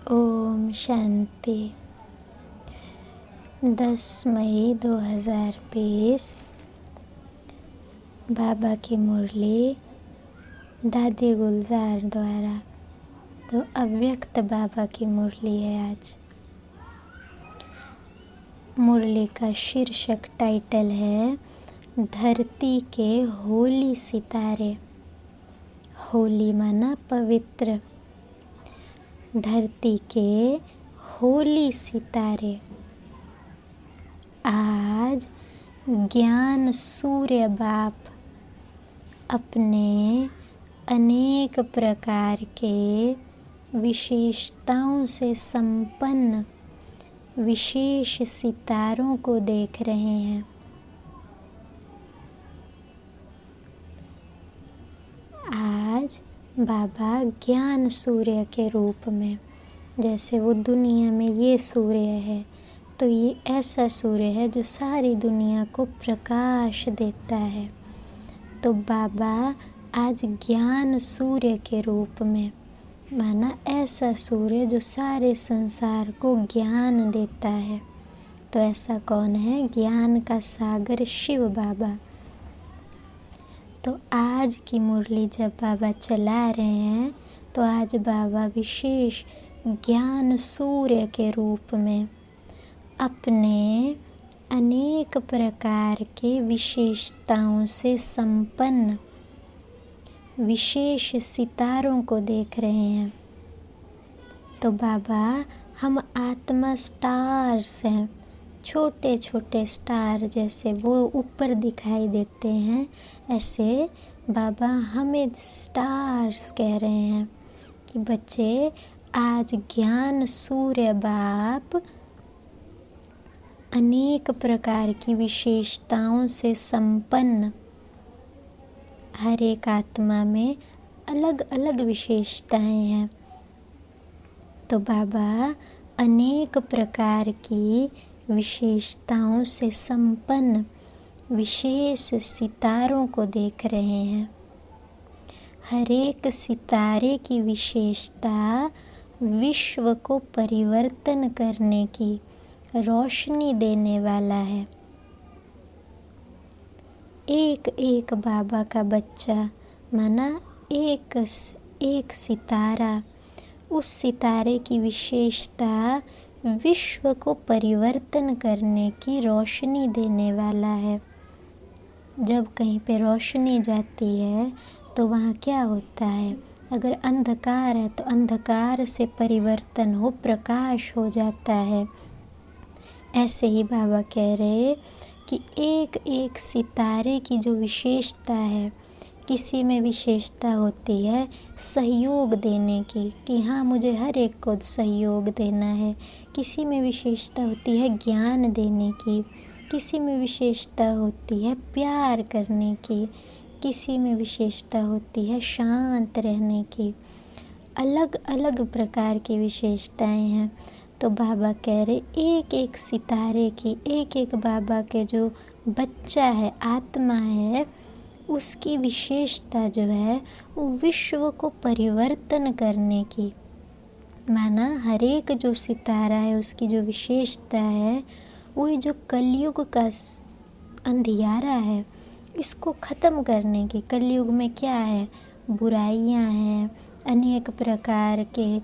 ओम शांति। 10 मई 2020 बाबा की मुरली दादी गुलजार द्वारा। तो अव्यक्त बाबा की मुरली है आज। मुरली का शीर्षक टाइटल है धरती के होली सितारे। होली माना पवित्र। धरती के होली सितारे। आज ज्ञान सूर्य बाप अपने अनेक प्रकार के विशेषताओं से संपन्न विशेष सितारों को देख रहे हैं। आज बाबा ज्ञान सूर्य के रूप में, जैसे वो दुनिया में ये सूर्य है, तो ये ऐसा सूर्य है जो सारी दुनिया को प्रकाश देता है। तो बाबा आज ज्ञान सूर्य के रूप में, माना ऐसा सूर्य जो सारे संसार को ज्ञान देता है। तो ऐसा कौन है? ज्ञान का सागर शिव बाबा। तो आज की मुरली जब बाबा चला रहे हैं, तो आज बाबा विशेष ज्ञान सूर्य के रूप में अपने अनेक प्रकार के विशेषताओं से संपन्न विशेष सितारों को देख रहे हैं। तो बाबा, हम आत्मा स्टार्स हैं। छोटे छोटे स्टार जैसे वो ऊपर दिखाई देते हैं, ऐसे बाबा हमें स्टार्स कह रहे हैं कि बच्चे, आज ज्ञान सूर्य बाप अनेक प्रकार की विशेषताओं से संपन्न, हर एक आत्मा में अलग अलग विशेषताएं हैं। तो बाबा अनेक प्रकार की विशेषताओं से संपन्न विशेष सितारों को देख रहे हैं। हर एक सितारे की विशेषता विश्व को परिवर्तन करने की रोशनी देने वाला है। एक एक बाबा का बच्चा, माना एक सितारा, उस सितारे की विशेषता विश्व को परिवर्तन करने की रोशनी देने वाला है। जब कहीं पे रोशनी जाती है तो वहाँ क्या होता है? अगर अंधकार है तो अंधकार से परिवर्तन हो प्रकाश हो जाता है। ऐसे ही बाबा कह रहे कि एक एक सितारे की जो विशेषता है, किसी में विशेषता होती है सहयोग देने की, कि हाँ मुझे हर एक को सहयोग देना है। किसी में विशेषता होती है ज्ञान देने की, किसी में विशेषता होती है प्यार करने की, किसी में विशेषता होती है शांत रहने की। अलग अलग प्रकार की विशेषताएं हैं। तो बाबा कह रहे एक एक सितारे की, एक एक बाबा के जो बच्चा है, आत्मा है, उसकी विशेषता जो है वो विश्व को परिवर्तन करने की, माना हर एक जो सितारा है उसकी जो विशेषता है वो जो कलयुग का अंधियारा है इसको ख़त्म करने की। कलयुग में क्या है? बुराइयां हैं, अनेक प्रकार के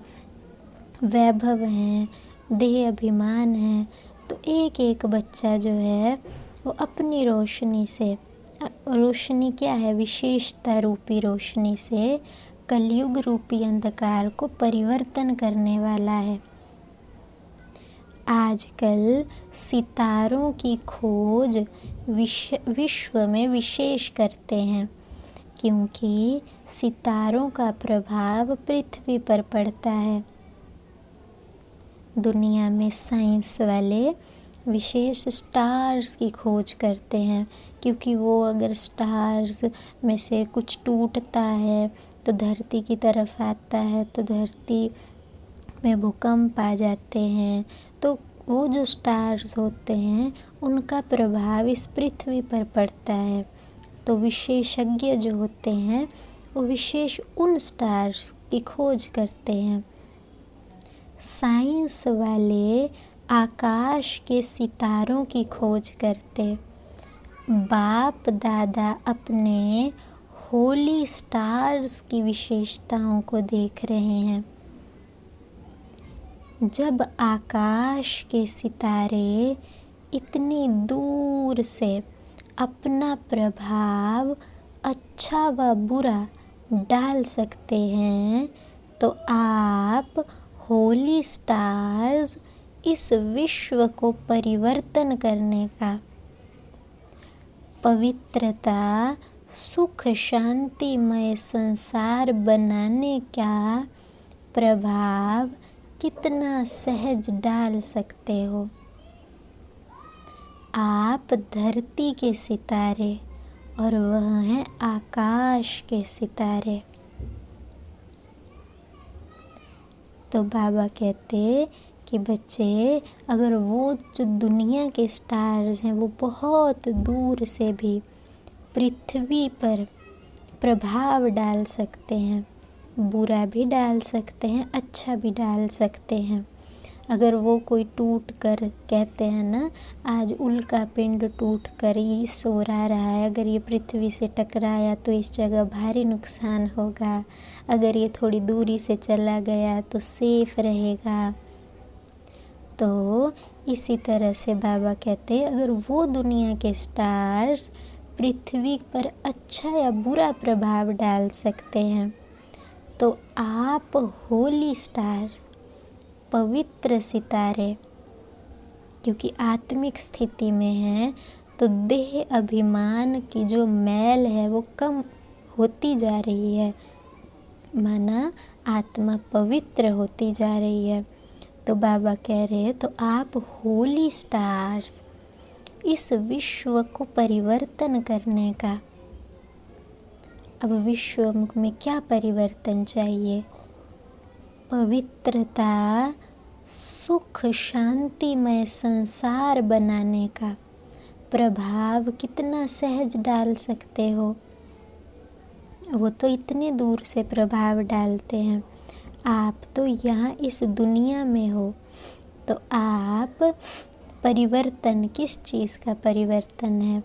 वैभव हैं, देह अभिमान है। तो एक एक बच्चा जो है वो अपनी रोशनी से, रोशनी क्या है? विशेषता रूपी रोशनी से कलयुग रूपी अंधकार को परिवर्तन करने वाला है। आजकल सितारों की खोज विश्व में विशेष करते हैं, क्योंकि सितारों का प्रभाव पृथ्वी पर पड़ता है। दुनिया में साइंस वाले विशेष स्टार्स की खोज करते हैं, क्योंकि वो अगर स्टार्स में से कुछ टूटता है तो धरती की तरफ आता है, तो धरती में भूकंप आ जाते हैं। तो वो जो स्टार्स होते हैं उनका प्रभाव इस पृथ्वी पर पड़ता है। तो विशेषज्ञ जो होते हैं वो विशेष उन स्टार्स की खोज करते हैं। साइंस वाले आकाश के सितारों की खोज करते, बाप दादा अपने होली स्टार्स की विशेषताओं को देख रहे हैं। जब आकाश के सितारे इतनी दूर से अपना प्रभाव अच्छा व बुरा डाल सकते हैं, तो आप होली स्टार्स इस विश्व को परिवर्तन करने का, पवित्रता, सुख, शांतिमय संसार बनाने का प्रभाव कितना सहज डाल सकते हो। आप धरती के सितारे और वह हैं आकाश के सितारे। तो बाबा कहते कि बच्चे, अगर वो जो दुनिया के स्टार्स हैं वो बहुत दूर से भी पृथ्वी पर प्रभाव डाल सकते हैं, बुरा भी डाल सकते हैं, अच्छा भी डाल सकते हैं। अगर वो कोई टूट कर, कहते हैं ना, आज उल्का पिंड टूट कर ये सोरा रहा है, अगर ये पृथ्वी से टकराया तो इस जगह भारी नुकसान होगा, अगर ये थोड़ी दूरी से चला गया तो सेफ रहेगा। तो इसी तरह से बाबा कहते हैं, अगर वो दुनिया के स्टार्स पृथ्वी पर अच्छा या बुरा प्रभाव डाल सकते हैं, तो आप होली स्टार्स, पवित्र सितारे, क्योंकि आत्मिक स्थिति में हैं तो देह अभिमान की जो मैल है वो कम होती जा रही है, माना आत्मा पवित्र होती जा रही है। तो बाबा कह रहे हैं, तो आप होली स्टार्स इस विश्व को परिवर्तन करने का। अब विश्व में क्या परिवर्तन चाहिए? पवित्रता, सुख, शांतिमय संसार बनाने का प्रभाव कितना सहज डाल सकते हो। वो तो इतने दूर से प्रभाव डालते हैं, आप तो यहाँ इस दुनिया में हो। तो आप परिवर्तन, किस चीज़ का परिवर्तन है?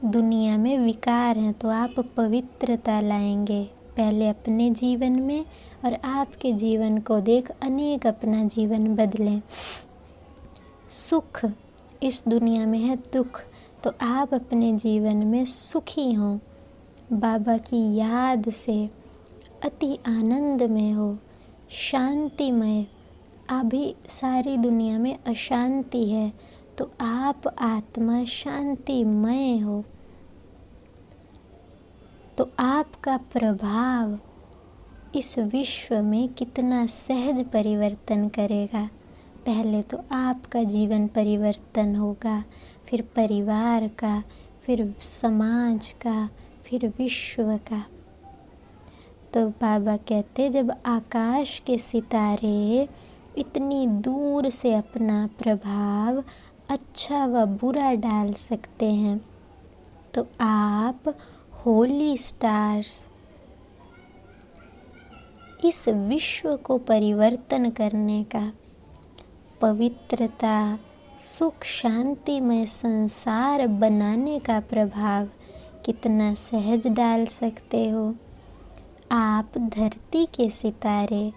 दुनिया में विकार हैं, तो आप पवित्रता लाएंगे पहले अपने जीवन में, और आपके जीवन को देख अनेक अपना जीवन बदलें। सुख, इस दुनिया में है दुख, तो आप अपने जीवन में सुखी हों, बाबा की याद से अति आनंद में हो, शांतिमय। अभी सारी दुनिया में अशांति है, तो आप आत्मा शांतिमय हो, तो आपका प्रभाव इस विश्व में कितना सहज परिवर्तन करेगा। पहले तो आपका जीवन परिवर्तन होगा, फिर परिवार का, फिर समाज का, फिर विश्व का। तो बाबा कहते, जब आकाश के सितारे इतनी दूर से अपना प्रभाव अच्छा व बुरा डाल सकते हैं, तो आप होली स्टार्स इस विश्व को परिवर्तन करने का, पवित्रता, सुख, शांतिमय संसार बनाने का प्रभाव कितना सहज डाल सकते हो। आप धरती के सितारे,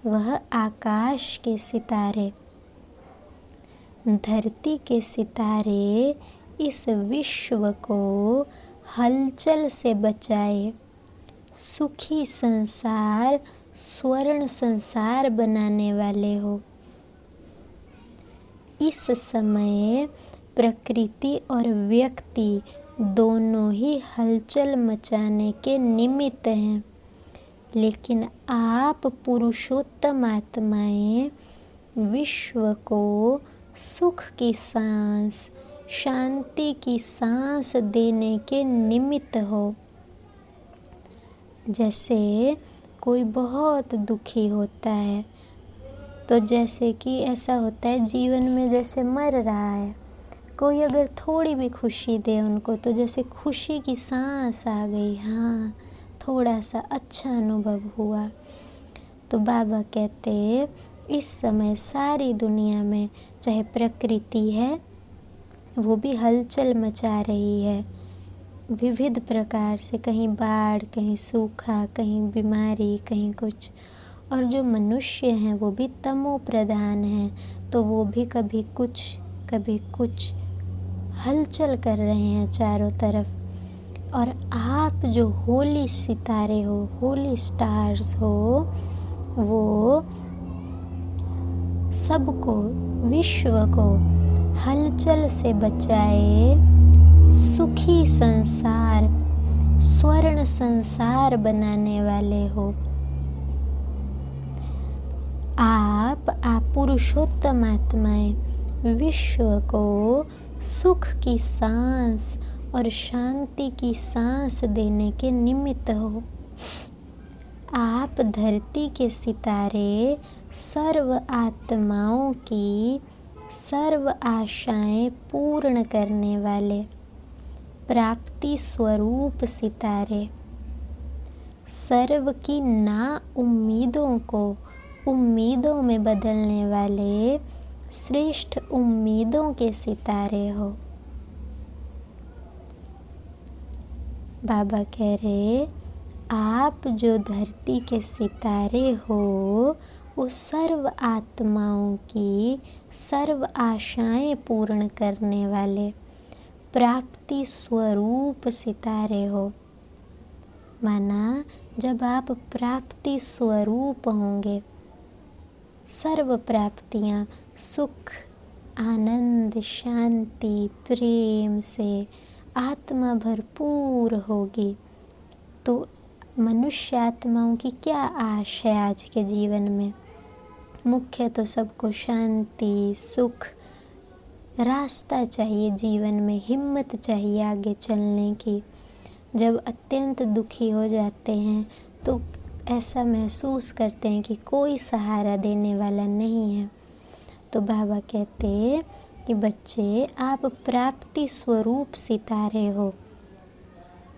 वह आकाश के सितारे, धरती के सितारे इस विश्व को हलचल से बचाए, सुखी संसार, स्वर्ण संसार बनाने वाले हो। इस समय प्रकृति और व्यक्ति दोनों ही हलचल मचाने के निमित्त हैं, लेकिन आप पुरुषोत्तम आत्माएं विश्व को सुख की सांस, शांति की सांस देने के निमित्त हो। जैसे कोई बहुत दुखी होता है, तो जैसे कि ऐसा होता है जीवन में, जैसे मर रहा है, कोई अगर थोड़ी भी खुशी दे उनको, तो जैसे खुशी की सांस आ गई, हाँ थोड़ा सा अच्छा अनुभव हुआ। तो बाबा कहते, इस समय सारी दुनिया में चाहे प्रकृति है वो भी हलचल मचा रही है, विविध प्रकार से, कहीं बाढ़, कहीं सूखा, कहीं बीमारी, कहीं कुछ। और जो मनुष्य हैं वो भी तमो प्रधान हैं, तो वो भी कभी कुछ हलचल कर रहे हैं चारों तरफ। और आप जो होली सितारे हो, होली स्टार्स हो, वो सबको, विश्व को हलचल से बचाए सुखी संसार, स्वर्ण संसार बनाने वाले हो। आप पुरुषोत्तम आत्माएं विश्व को सुख की सांस और शांति की सांस देने के निमित्त हो। आप धरती के सितारे सर्व आत्माओं की सर्व आशाएं पूर्ण करने वाले प्राप्ति स्वरूप सितारे, सर्व की ना उम्मीदों को उम्मीदों में बदलने वाले श्रेष्ठ उम्मीदों के सितारे हो। बाबा कह रहे, आप जो धरती के सितारे हो, वो सर्व आत्माओं की सर्व आशाएं पूर्ण करने वाले प्राप्ति स्वरूप सितारे हो। माना जब आप प्राप्ति स्वरूप होंगे, सर्व प्राप्तियां सुख, आनंद, शांति, प्रेम से आत्मा भरपूर होगी, तो मनुष्य आत्माओं की क्या आश है आज के जीवन में? मुख्य तो सबको शांति, सुख, रास्ता चाहिए जीवन में, हिम्मत चाहिए आगे चलने की। जब अत्यंत दुखी हो जाते हैं तो ऐसा महसूस करते हैं कि कोई सहारा देने वाला नहीं है, तो बाबा कहते कि बच्चे, आप प्राप्ति स्वरूप सितारे हो,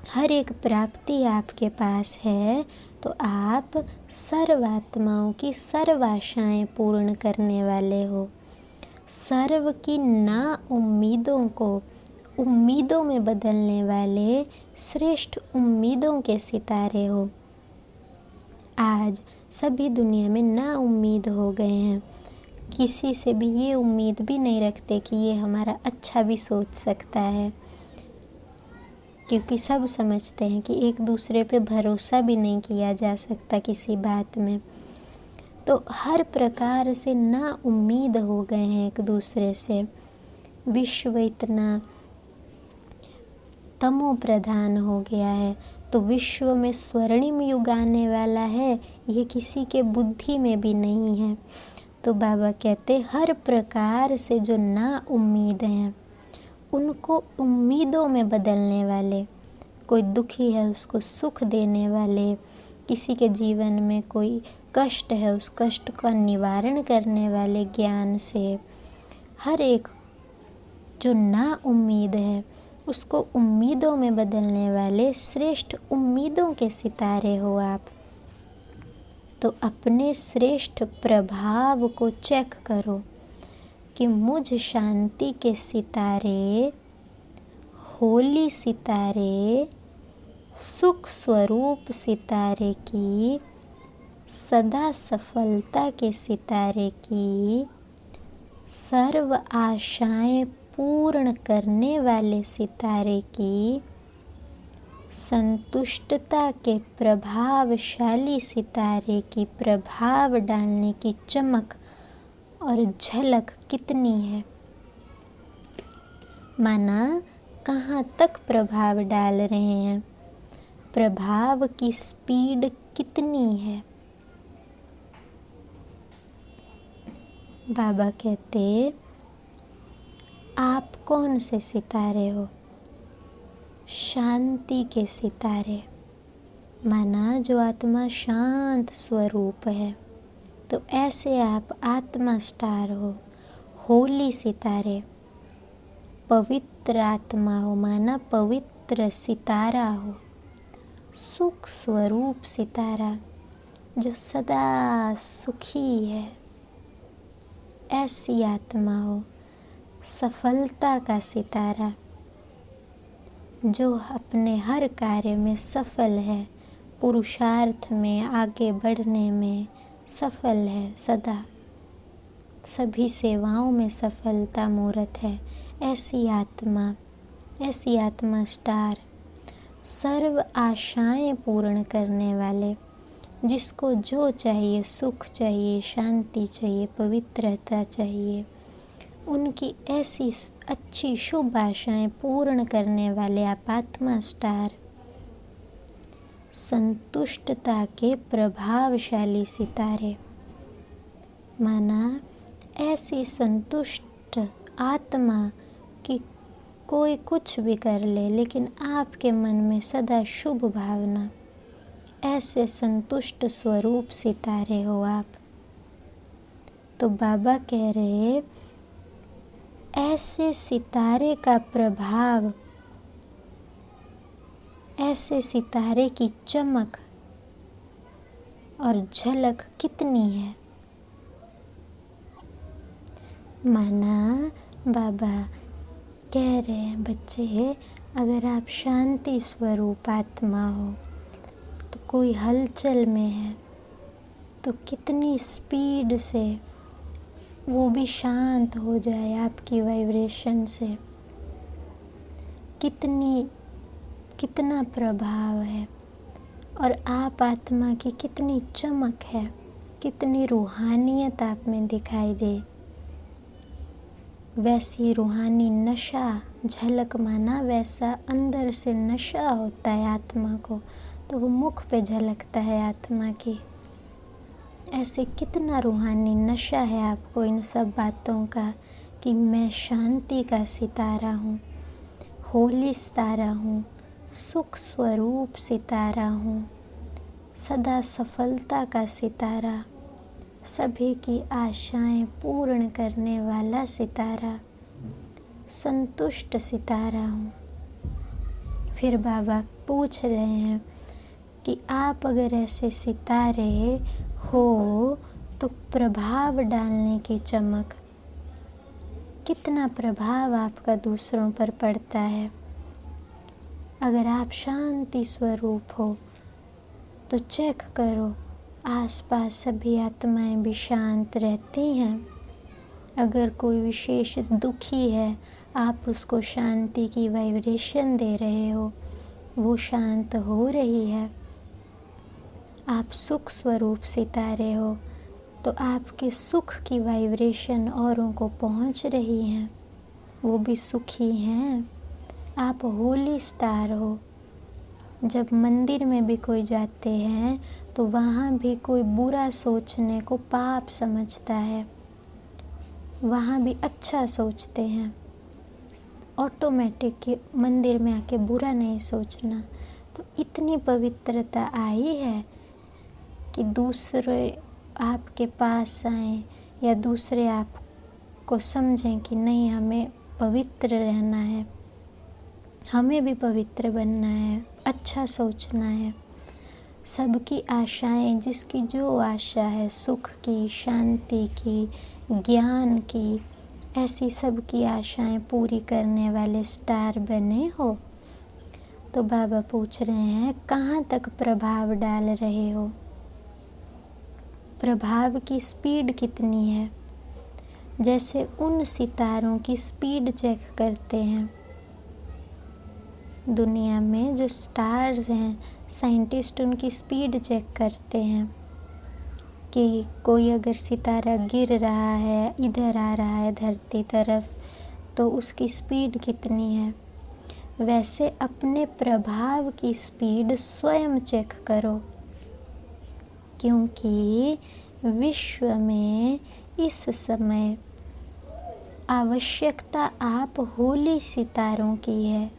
हर एक प्राप्ति आपके पास है, तो आप सर्व आत्माओं की सर्व आशाएं पूर्ण करने वाले हो। सर्व की ना उम्मीदों को उम्मीदों में बदलने वाले श्रेष्ठ उम्मीदों के सितारे हो। आज सभी दुनिया में ना उम्मीद हो गए हैं, किसी से भी ये उम्मीद भी नहीं रखते कि ये हमारा अच्छा भी सोच सकता है, क्योंकि सब समझते हैं कि एक दूसरे पे भरोसा भी नहीं किया जा सकता किसी बात में। तो हर प्रकार से ना उम्मीद हो गए हैं एक दूसरे से। विश्व इतना तमो प्रधान हो गया है, तो विश्व में स्वर्णिम युग आने वाला है, ये किसी के बुद्धि में भी नहीं है। तो बाबा कहते, हर प्रकार से जो ना उम्मीद हैं उनको उम्मीदों में बदलने वाले, कोई दुखी है उसको सुख देने वाले, किसी के जीवन में कोई कष्ट है उस कष्ट का निवारण करने वाले ज्ञान से, हर एक जो ना उम्मीद है उसको उम्मीदों में बदलने वाले श्रेष्ठ उम्मीदों के सितारे हो आप। तो अपने श्रेष्ठ प्रभाव को चेक करो कि मुझ शांति के सितारे, होली सितारे, सुख स्वरूप सितारे की, सदा सफलता के सितारे की, सर्व आशाएं पूर्ण करने वाले सितारे की, संतुष्टता के प्रभावशाली सितारे की प्रभाव डालने की चमक और झलक कितनी है। माना कहाँ तक प्रभाव डाल रहे हैं, प्रभाव की स्पीड कितनी है। बाबा कहते, आप कौन से सितारे हो? शांति के सितारे। माना जो आत्मा शांत स्वरूप है, तो ऐसे आप आत्मा स्टार हो, होली सितारे, पवित्र आत्मा हो, माना पवित्र सितारा हो, सुख स्वरूप सितारा जो सदा सुखी है, ऐसी आत्मा हो, सफलता का सितारा, जो अपने हर कार्य में सफल है, पुरुषार्थ में आगे बढ़ने में सफल है, सदा सभी सेवाओं में सफलता मूर्त है। ऐसी आत्मा स्टार, सर्व आशाएं पूर्ण करने वाले, जिसको जो चाहिए, सुख चाहिए, शांति चाहिए, पवित्रता चाहिए, उनकी ऐसी अच्छी शुभ आशाएं पूर्ण करने वाले आप आत्मा स्टार, संतुष्टता के प्रभावशाली सितारे। माना ऐसी संतुष्ट आत्मा कि कोई कुछ भी कर ले, लेकिन आपके मन में सदा शुभ भावना, ऐसे संतुष्ट स्वरूप सितारे हो आप। तो बाबा कह रहे, ऐसे सितारे का प्रभाव, ऐसे सितारे की चमक और झलक कितनी है। माना बाबा कह रहे हैं, बच्चे अगर आप शांति स्वरूप आत्मा हो, तो कोई हलचल में है तो कितनी स्पीड से वो भी शांत हो जाए आपकी वाइब्रेशन से। कितना प्रभाव है, और आप आत्मा की कितनी चमक है, कितनी रूहानियत आप में दिखाई दे। वैसी रूहानी नशा झलक, माना वैसा अंदर से नशा होता है आत्मा को, तो वो मुख पे झलकता है आत्मा की। ऐसे कितना रूहानी नशा है आपको इन सब बातों का कि मैं शांति का सितारा हूँ, होली सितारा हूँ, सुख स्वरूप सितारा हूँ, सदा सफलता का सितारा, सभी की आशाएं पूर्ण करने वाला सितारा, संतुष्ट सितारा हूँ। फिर बाबा पूछ रहे हैं कि आप अगर ऐसे सितारे हो तो प्रभाव डालने की चमक, कितना प्रभाव आपका दूसरों पर पड़ता है। अगर आप शांति स्वरूप हो तो चेक करो, आसपास सभी आत्माएं भी शांत रहती हैं। अगर कोई विशेष दुखी है, आप उसको शांति की वाइब्रेशन दे रहे हो, वो शांत हो रही है। आप सुख स्वरूप सितारे हो, तो आपके सुख की वाइब्रेशन औरों को पहुंच रही है, वो भी सुखी हैं। आप होली स्टार हो। जब मंदिर में भी कोई जाते हैं तो वहाँ भी कोई बुरा सोचने को पाप समझता है, वहाँ भी अच्छा सोचते हैं। ऑटोमेटिक कि मंदिर में आके बुरा नहीं सोचना। तो इतनी पवित्रता आई है कि दूसरे आपके पास आए या दूसरे आपको समझें कि नहीं, हमें पवित्र रहना है, हमें भी पवित्र बनना है, अच्छा सोचना है। सबकी आशाएं, जिसकी जो आशा है, सुख की, शांति की, ज्ञान की, ऐसी सबकी आशाएं पूरी करने वाले स्टार बने हो। तो बाबा पूछ रहे हैं, कहाँ तक प्रभाव डाल रहे हो, प्रभाव की स्पीड कितनी है। जैसे उन सितारों की स्पीड चेक करते हैं दुनिया में जो स्टार्स हैं, साइंटिस्ट उनकी स्पीड चेक करते हैं कि कोई अगर सितारा गिर रहा है, इधर आ रहा है धरती तरफ, तो उसकी स्पीड कितनी है। वैसे अपने प्रभाव की स्पीड स्वयं चेक करो, क्योंकि विश्व में इस समय आवश्यकता आप होली सितारों की है।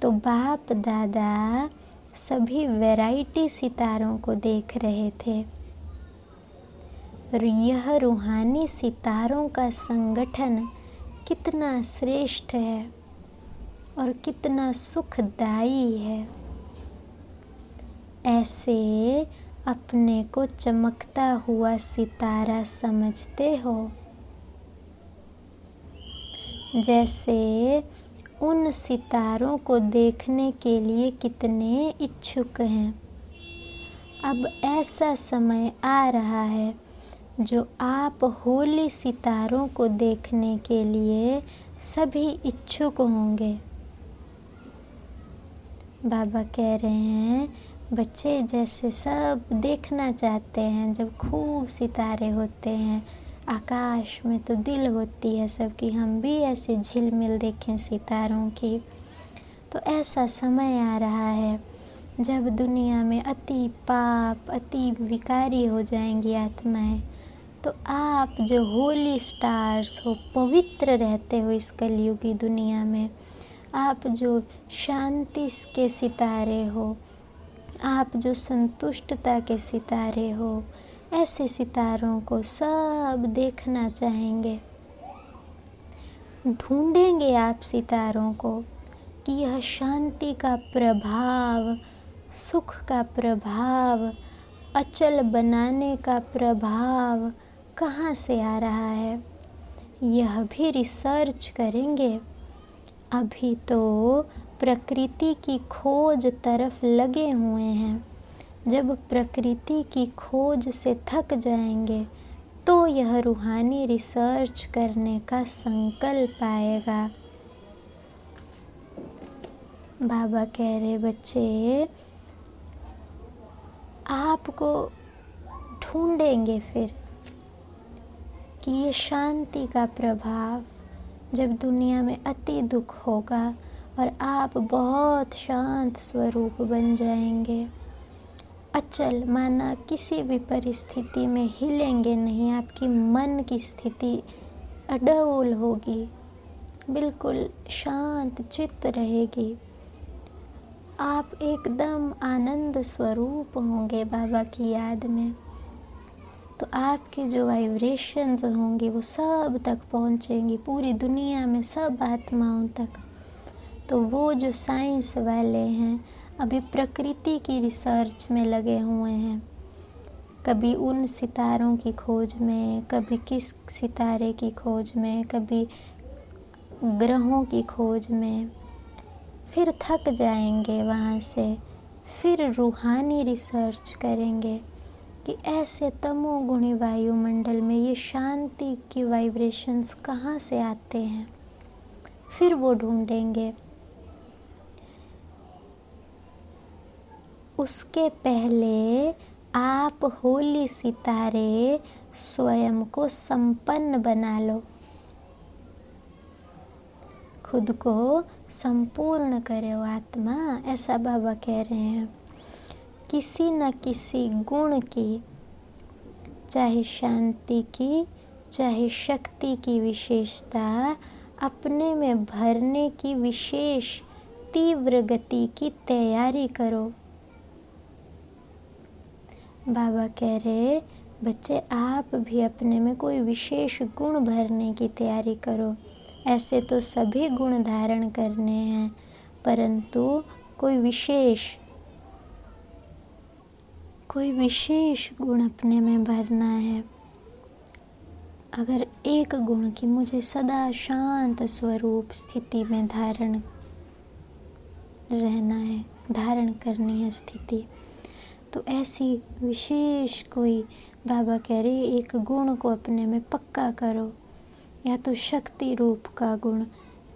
तो बाप दादा सभी वैरायटी सितारों को देख रहे थे। यह रूहानी सितारों का संगठन कितना श्रेष्ठ है और कितना सुखदायी है। ऐसे अपने को चमकता हुआ सितारा समझते हो जैसे उन सितारों को देखने के लिए कितने इच्छुक हैं। अब ऐसा समय आ रहा है जो आप होली सितारों को देखने के लिए सभी इच्छुक होंगे। बाबा कह रहे हैं बच्चे जैसे सब देखना चाहते हैं, जब खूब सितारे होते हैं आकाश में तो दिल होती है सबकी हम भी ऐसे झिलमिल देखें सितारों की। तो ऐसा समय आ रहा है जब दुनिया में अति पाप अति विकारी हो जाएंगी आत्माएं। तो आप जो होली स्टार्स हो, पवित्र रहते हो इस कलयुगी दुनिया में, आप जो शांति के सितारे हो, आप जो संतुष्टता के सितारे हो, ऐसे सितारों को सब देखना चाहेंगे। ढूंढेंगे आप सितारों को कि यह शांति का प्रभाव, सुख का प्रभाव, अचल बनाने का प्रभाव कहाँ से आ रहा है, यह भी रिसर्च करेंगे। अभी तो प्रकृति की खोज तरफ लगे हुए हैं। जब प्रकृति की खोज से थक जाएंगे तो यह रूहानी रिसर्च करने का संकल्प आएगा। बाबा कह रहे बच्चे आपको ढूंढेंगे फिर कि ये शांति का प्रभाव, जब दुनिया में अति दुख होगा और आप बहुत शांत स्वरूप बन जाएंगे, अचल माना किसी भी परिस्थिति में हिलेंगे नहीं, आपकी मन की स्थिति अडोल होगी, बिल्कुल शांत चित्त रहेगी, आप एकदम आनंद स्वरूप होंगे बाबा की याद में। तो आपके जो वाइब्रेशंस होंगे वो सब तक पहुंचेंगी, पूरी दुनिया में सब आत्माओं तक। तो वो जो साइंस वाले हैं अभी प्रकृति की रिसर्च में लगे हुए हैं, कभी उन सितारों की खोज में, कभी किस सितारे की खोज में, कभी ग्रहों की खोज में, फिर थक जाएंगे वहाँ से, फिर रूहानी रिसर्च करेंगे कि ऐसे तमोगुणी वायुमंडल में ये शांति की वाइब्रेशंस कहाँ से आते हैं, फिर वो ढूंढेंगे। उसके पहले आप होली सितारे स्वयं को संपन्न बना लो, खुद को संपूर्ण करो आत्मा, ऐसा बाबा कह रहे हैं। किसी न किसी गुण की, चाहे शांति की चाहे शक्ति की विशेषता अपने में भरने की विशेष तीव्र गति की तैयारी करो। बाबा कह रहे बच्चे आप भी अपने में कोई विशेष गुण भरने की तैयारी करो। ऐसे तो सभी गुण धारण करने हैं, परंतु कोई विशेष गुण अपने में भरना है। अगर एक गुण की मुझे सदा शांत स्वरूप स्थिति में धारण करनी है स्थिति, तो ऐसी विशेष कोई बाबा कह रहे एक गुण को अपने में पक्का करो, या तो शक्ति रूप का गुण,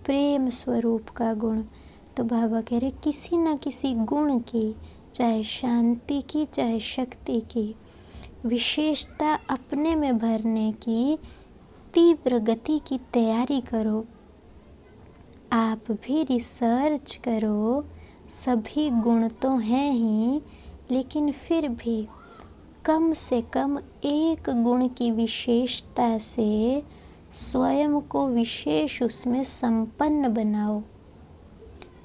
प्रेम स्वरूप का गुण। तो बाबा कह रहे किसी न किसी गुण की, चाहे शांति की चाहे शक्ति की विशेषता अपने में भरने की तीव्र गति की तैयारी करो। आप भी रिसर्च करो, सभी गुण तो हैं ही, लेकिन फिर भी कम से कम एक गुण की विशेषता से स्वयं को विशेष उसमें संपन्न बनाओ।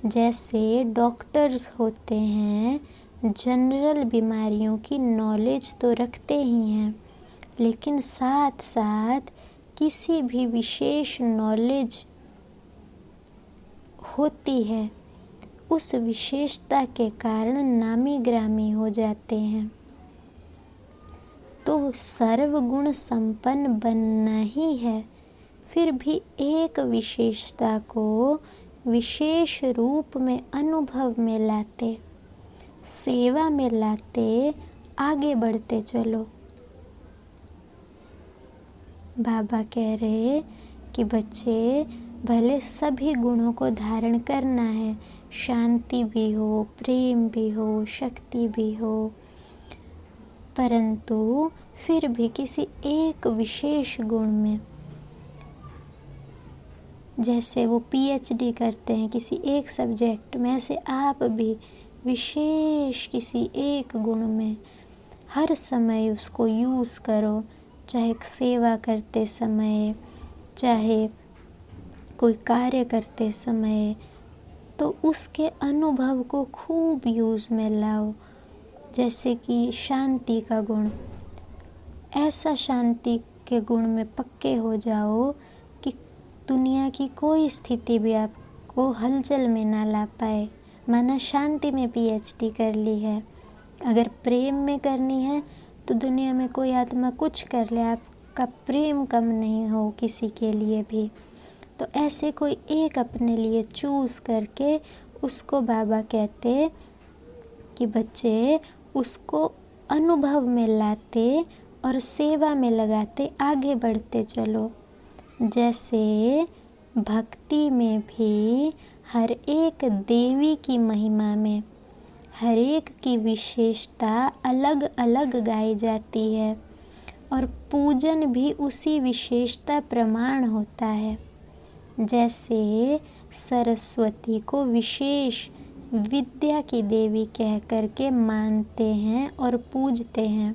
जैसे डॉक्टर्स होते हैं, जनरल बीमारियों की नॉलेज तो रखते ही हैं, लेकिन साथ साथ किसी भी विशेष नॉलेज होती है, उस विशेषता के कारण नामी ग्रामी हो जाते हैं। तो सर्वगुण संपन्न बनना ही है, फिर भी एक विशेषता को विशेष रूप में अनुभव में लाते, सेवा में लाते आगे बढ़ते चलो। बाबा कह रहे कि बच्चे, भले सभी गुणों को धारण करना है, शांति भी हो, प्रेम भी हो, शक्ति भी हो, परंतु फिर भी किसी एक विशेष गुण में, जैसे वो पीएचडी करते हैं किसी एक सब्जेक्ट में, ऐसे आप भी विशेष किसी एक गुण में हर समय उसको यूज़ करो, चाहे सेवा करते समय, चाहे कोई कार्य करते समय, तो उसके अनुभव को खूब यूज़ में लाओ। जैसे कि शांति का गुण, ऐसा शांति के गुण में पक्के हो जाओ कि दुनिया की कोई स्थिति भी आपको हलचल में ना ला पाए। माना शांति में पीएचडी कर ली है, अगर प्रेम में करनी है तो दुनिया में कोई आत्मा कुछ कर ले, आपका प्रेम कम नहीं हो किसी के लिए भी। तो ऐसे कोई एक अपने लिए चूज़ करके उसको बाबा कहते कि बच्चे उसको अनुभव में लाते और सेवा में लगाते आगे बढ़ते चलो। जैसे भक्ति में भी हर एक देवी की महिमा में हर एक की विशेषता अलग अलग गाई जाती है और पूजन भी उसी विशेषता प्रमाण होता है। जैसे सरस्वती को विशेष विद्या की देवी कह करके मानते हैं और पूजते हैं,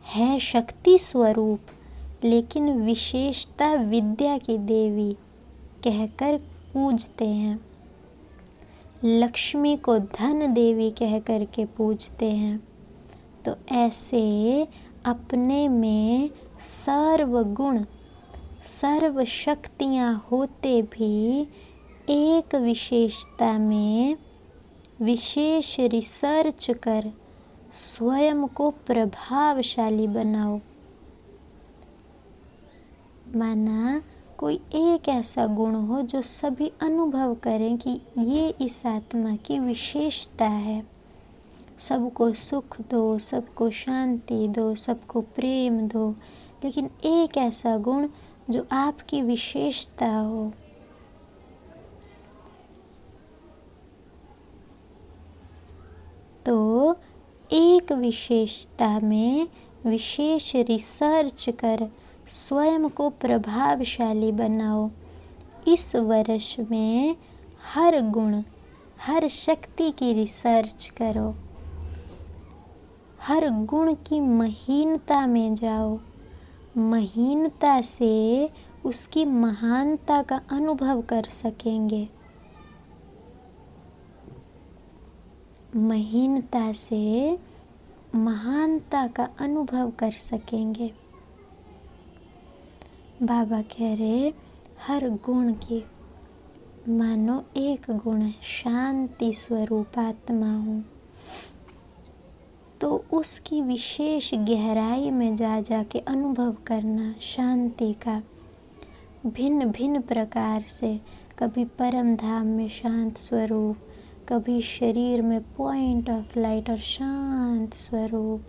है शक्ति स्वरूप लेकिन विशेषता विद्या की देवी कहकर पूजते हैं। लक्ष्मी को धन देवी कह करके पूजते हैं। तो ऐसे अपने में सर्व गुण सर्व शक्तियाँ होते भी एक विशेषता में विशेष रिसर्च कर स्वयं को प्रभावशाली बनाओ। माना कोई एक ऐसा गुण हो जो सभी अनुभव करें कि ये इस आत्मा की विशेषता है। सबको सुख दो, सबको शांति दो, सबको प्रेम दो, लेकिन एक ऐसा गुण जो आपकी विशेषता हो। तो एक विशेषता में विशेष रिसर्च कर स्वयं को प्रभावशाली बनाओ। इस वर्ष में हर गुण हर शक्ति की रिसर्च करो, हर गुण की महीनता में जाओ, महीनता से उसकी महानता का अनुभव कर सकेंगे। महीनता से महानता का अनुभव कर सकेंगे। बाबा कह रहे हर गुण की, मानो एक गुण शांति स्वरूप आत्मा हूँ, तो उसकी विशेष गहराई में जा के अनुभव करना शांति का भिन्न भिन्न प्रकार से। कभी परम धाम में शांत स्वरूप, कभी शरीर में पॉइंट ऑफ लाइट और शांत स्वरूप,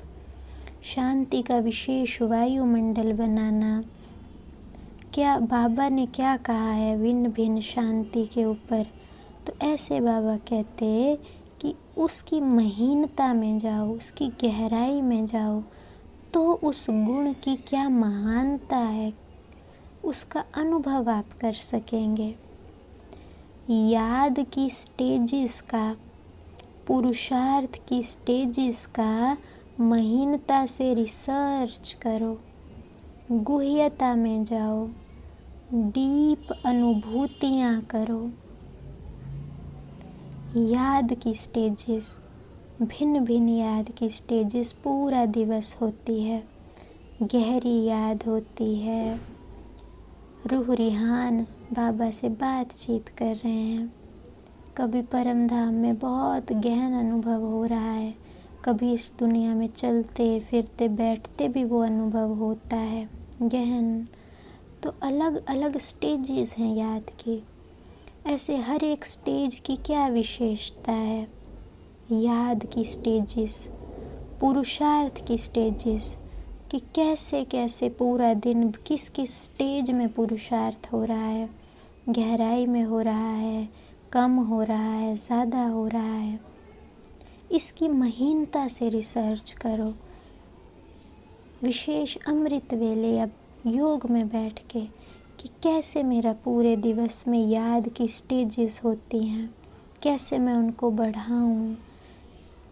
शांति का विशेष वायुमंडल बनाना। क्या बाबा ने क्या कहा है भिन्न भिन्न शांति के ऊपर, तो ऐसे बाबा कहते कि उसकी महीनता में जाओ, उसकी गहराई में जाओ, तो उस गुण की क्या महानता है उसका अनुभव आप कर सकेंगे। याद की स्टेजेस का, पुरुषार्थ की स्टेजेस का महीनता से रिसर्च करो, गुह्यता में जाओ, डीप अनुभूतियाँ करो। याद की स्टेजेस, भिन्न भिन्न याद की स्टेजेस पूरा दिवस होती है। गहरी याद होती है, रूह रिहान बाबा से बातचीत कर रहे हैं। कभी परम धाम में बहुत गहन अनुभव हो रहा है, कभी इस दुनिया में चलते फिरते बैठते भी वो अनुभव होता है गहन। तो अलग अलग स्टेजेस हैं याद की। ऐसे हर एक स्टेज की क्या विशेषता है, याद की स्टेजेस, पुरुषार्थ की स्टेजेस, कि कैसे कैसे पूरा दिन किस किस स्टेज में पुरुषार्थ हो रहा है, गहराई में हो रहा है, कम हो रहा है, ज़्यादा हो रहा है। इसकी महीनता से रिसर्च करो। विशेष अमृत वेले या योग में बैठ के कि कैसे मेरा पूरे दिवस में याद की स्टेजेस होती हैं, कैसे मैं उनको बढ़ाऊं।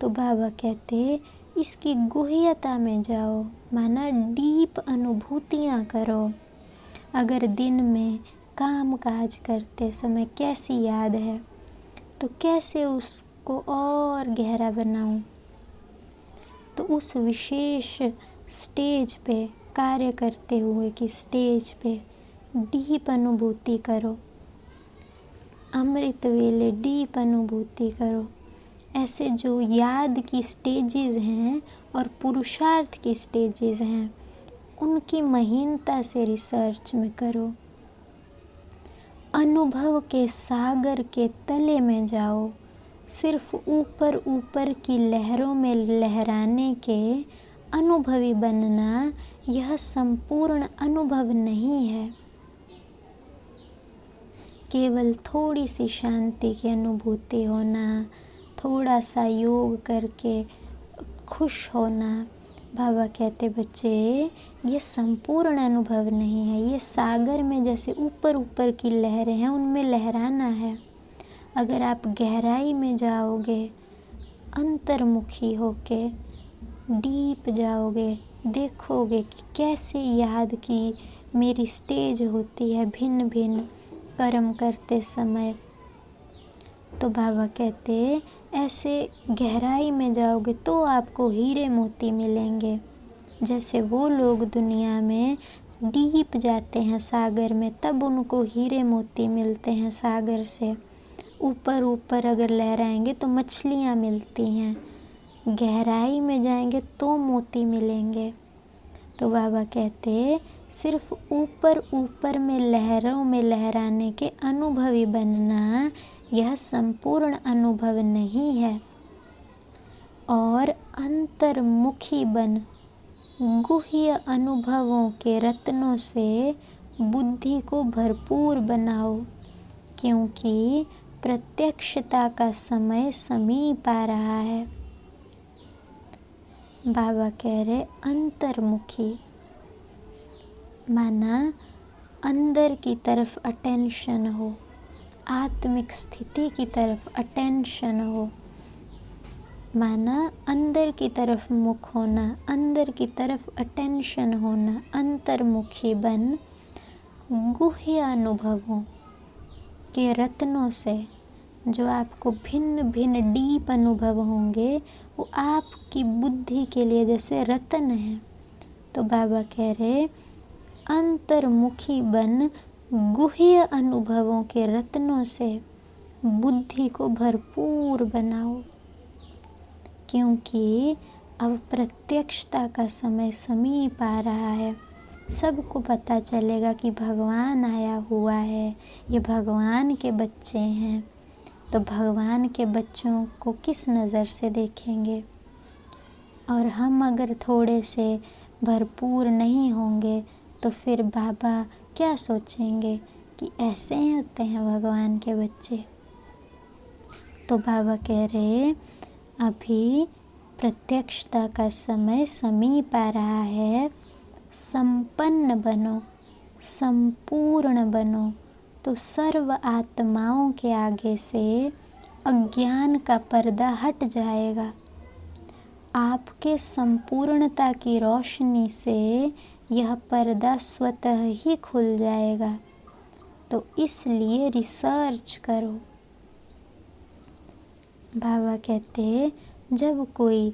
तो बाबा कहते इसकी गुह्यता में जाओ, माना डीप अनुभूतियाँ करो। अगर दिन में काम काज करते समय कैसी याद है तो कैसे उसको और गहरा बनाऊं। तो उस विशेष स्टेज पे कार्य करते हुए कि स्टेज पे डीप अनुभूति करो, अमृत वेले डीप अनुभूति करो। ऐसे जो याद की स्टेजेस हैं और पुरुषार्थ की स्टेजेस हैं, उनकी महीनता से रिसर्च में करो। अनुभव के सागर के तले में जाओ। सिर्फ ऊपर ऊपर की लहरों में लहराने के अनुभवी बनना यह संपूर्ण अनुभव नहीं है। केवल थोड़ी सी शांति की अनुभूति होना, थोड़ा सा योग करके खुश होना, बाबा कहते बच्चे ये संपूर्ण अनुभव नहीं है। ये सागर में जैसे ऊपर ऊपर की लहरें हैं, उनमें लहराना है। अगर आप गहराई में जाओगे, अंतर्मुखी होके डीप जाओगे, देखोगे कि कैसे याद की मेरी स्टेज होती है भिन्न भिन्न कर्म करते समय। तो बाबा कहते ऐसे गहराई में जाओगे तो आपको हीरे मोती मिलेंगे। जैसे वो लोग दुनिया में डीप जाते हैं सागर में, तब उनको हीरे मोती मिलते हैं सागर से। ऊपर ऊपर अगर लहराएंगे तो मछलियाँ मिलती हैं, गहराई में जाएंगे तो मोती मिलेंगे। तो बाबा कहते सिर्फ ऊपर ऊपर में लहरों में लहराने के अनुभवी बनना यह संपूर्ण अनुभव नहीं है। और अंतर्मुखी बन गुह्य अनुभवों के रत्नों से बुद्धि को भरपूर बनाओ, क्योंकि प्रत्यक्षता का समय समीप आ रहा है। बाबा कह रहे अंतर्मुखी, माना अंदर की तरफ अटेंशन हो, आत्मिक स्थिति की तरफ अटेंशन हो, माना अंदर की तरफ मुख होना, अंदर की तरफ अटेंशन होना। अंतर्मुखी बन गुह्य अनुभवों के रत्नों से, जो आपको भिन्न भिन्न डीप अनुभव होंगे, वो आपकी बुद्धि के लिए जैसे रत्न है। तो बाबा कह रहे अंतर्मुखी बन गुह्य अनुभवों के रत्नों से बुद्धि को भरपूर बनाओ, क्योंकि अब प्रत्यक्षता का समय समीप आ रहा है। सबको पता चलेगा कि भगवान आया हुआ है, ये भगवान के बच्चे हैं। तो भगवान के बच्चों को किस नज़र से देखेंगे। और हम अगर थोड़े से भरपूर नहीं होंगे तो फिर बाबा क्या सोचेंगे कि ऐसे ही होते हैं भगवान के बच्चे। तो बाबा कह रहे अभी प्रत्यक्षता का समय समीप आ रहा है। संपन्न बनो, संपूर्ण बनो, तो सर्व आत्माओं के आगे से अज्ञान का पर्दा हट जाएगा। आपके संपूर्णता की रोशनी से यह पर्दा स्वतः ही खुल जाएगा। तो इसलिए रिसर्च करो। बाबा कहते जब कोई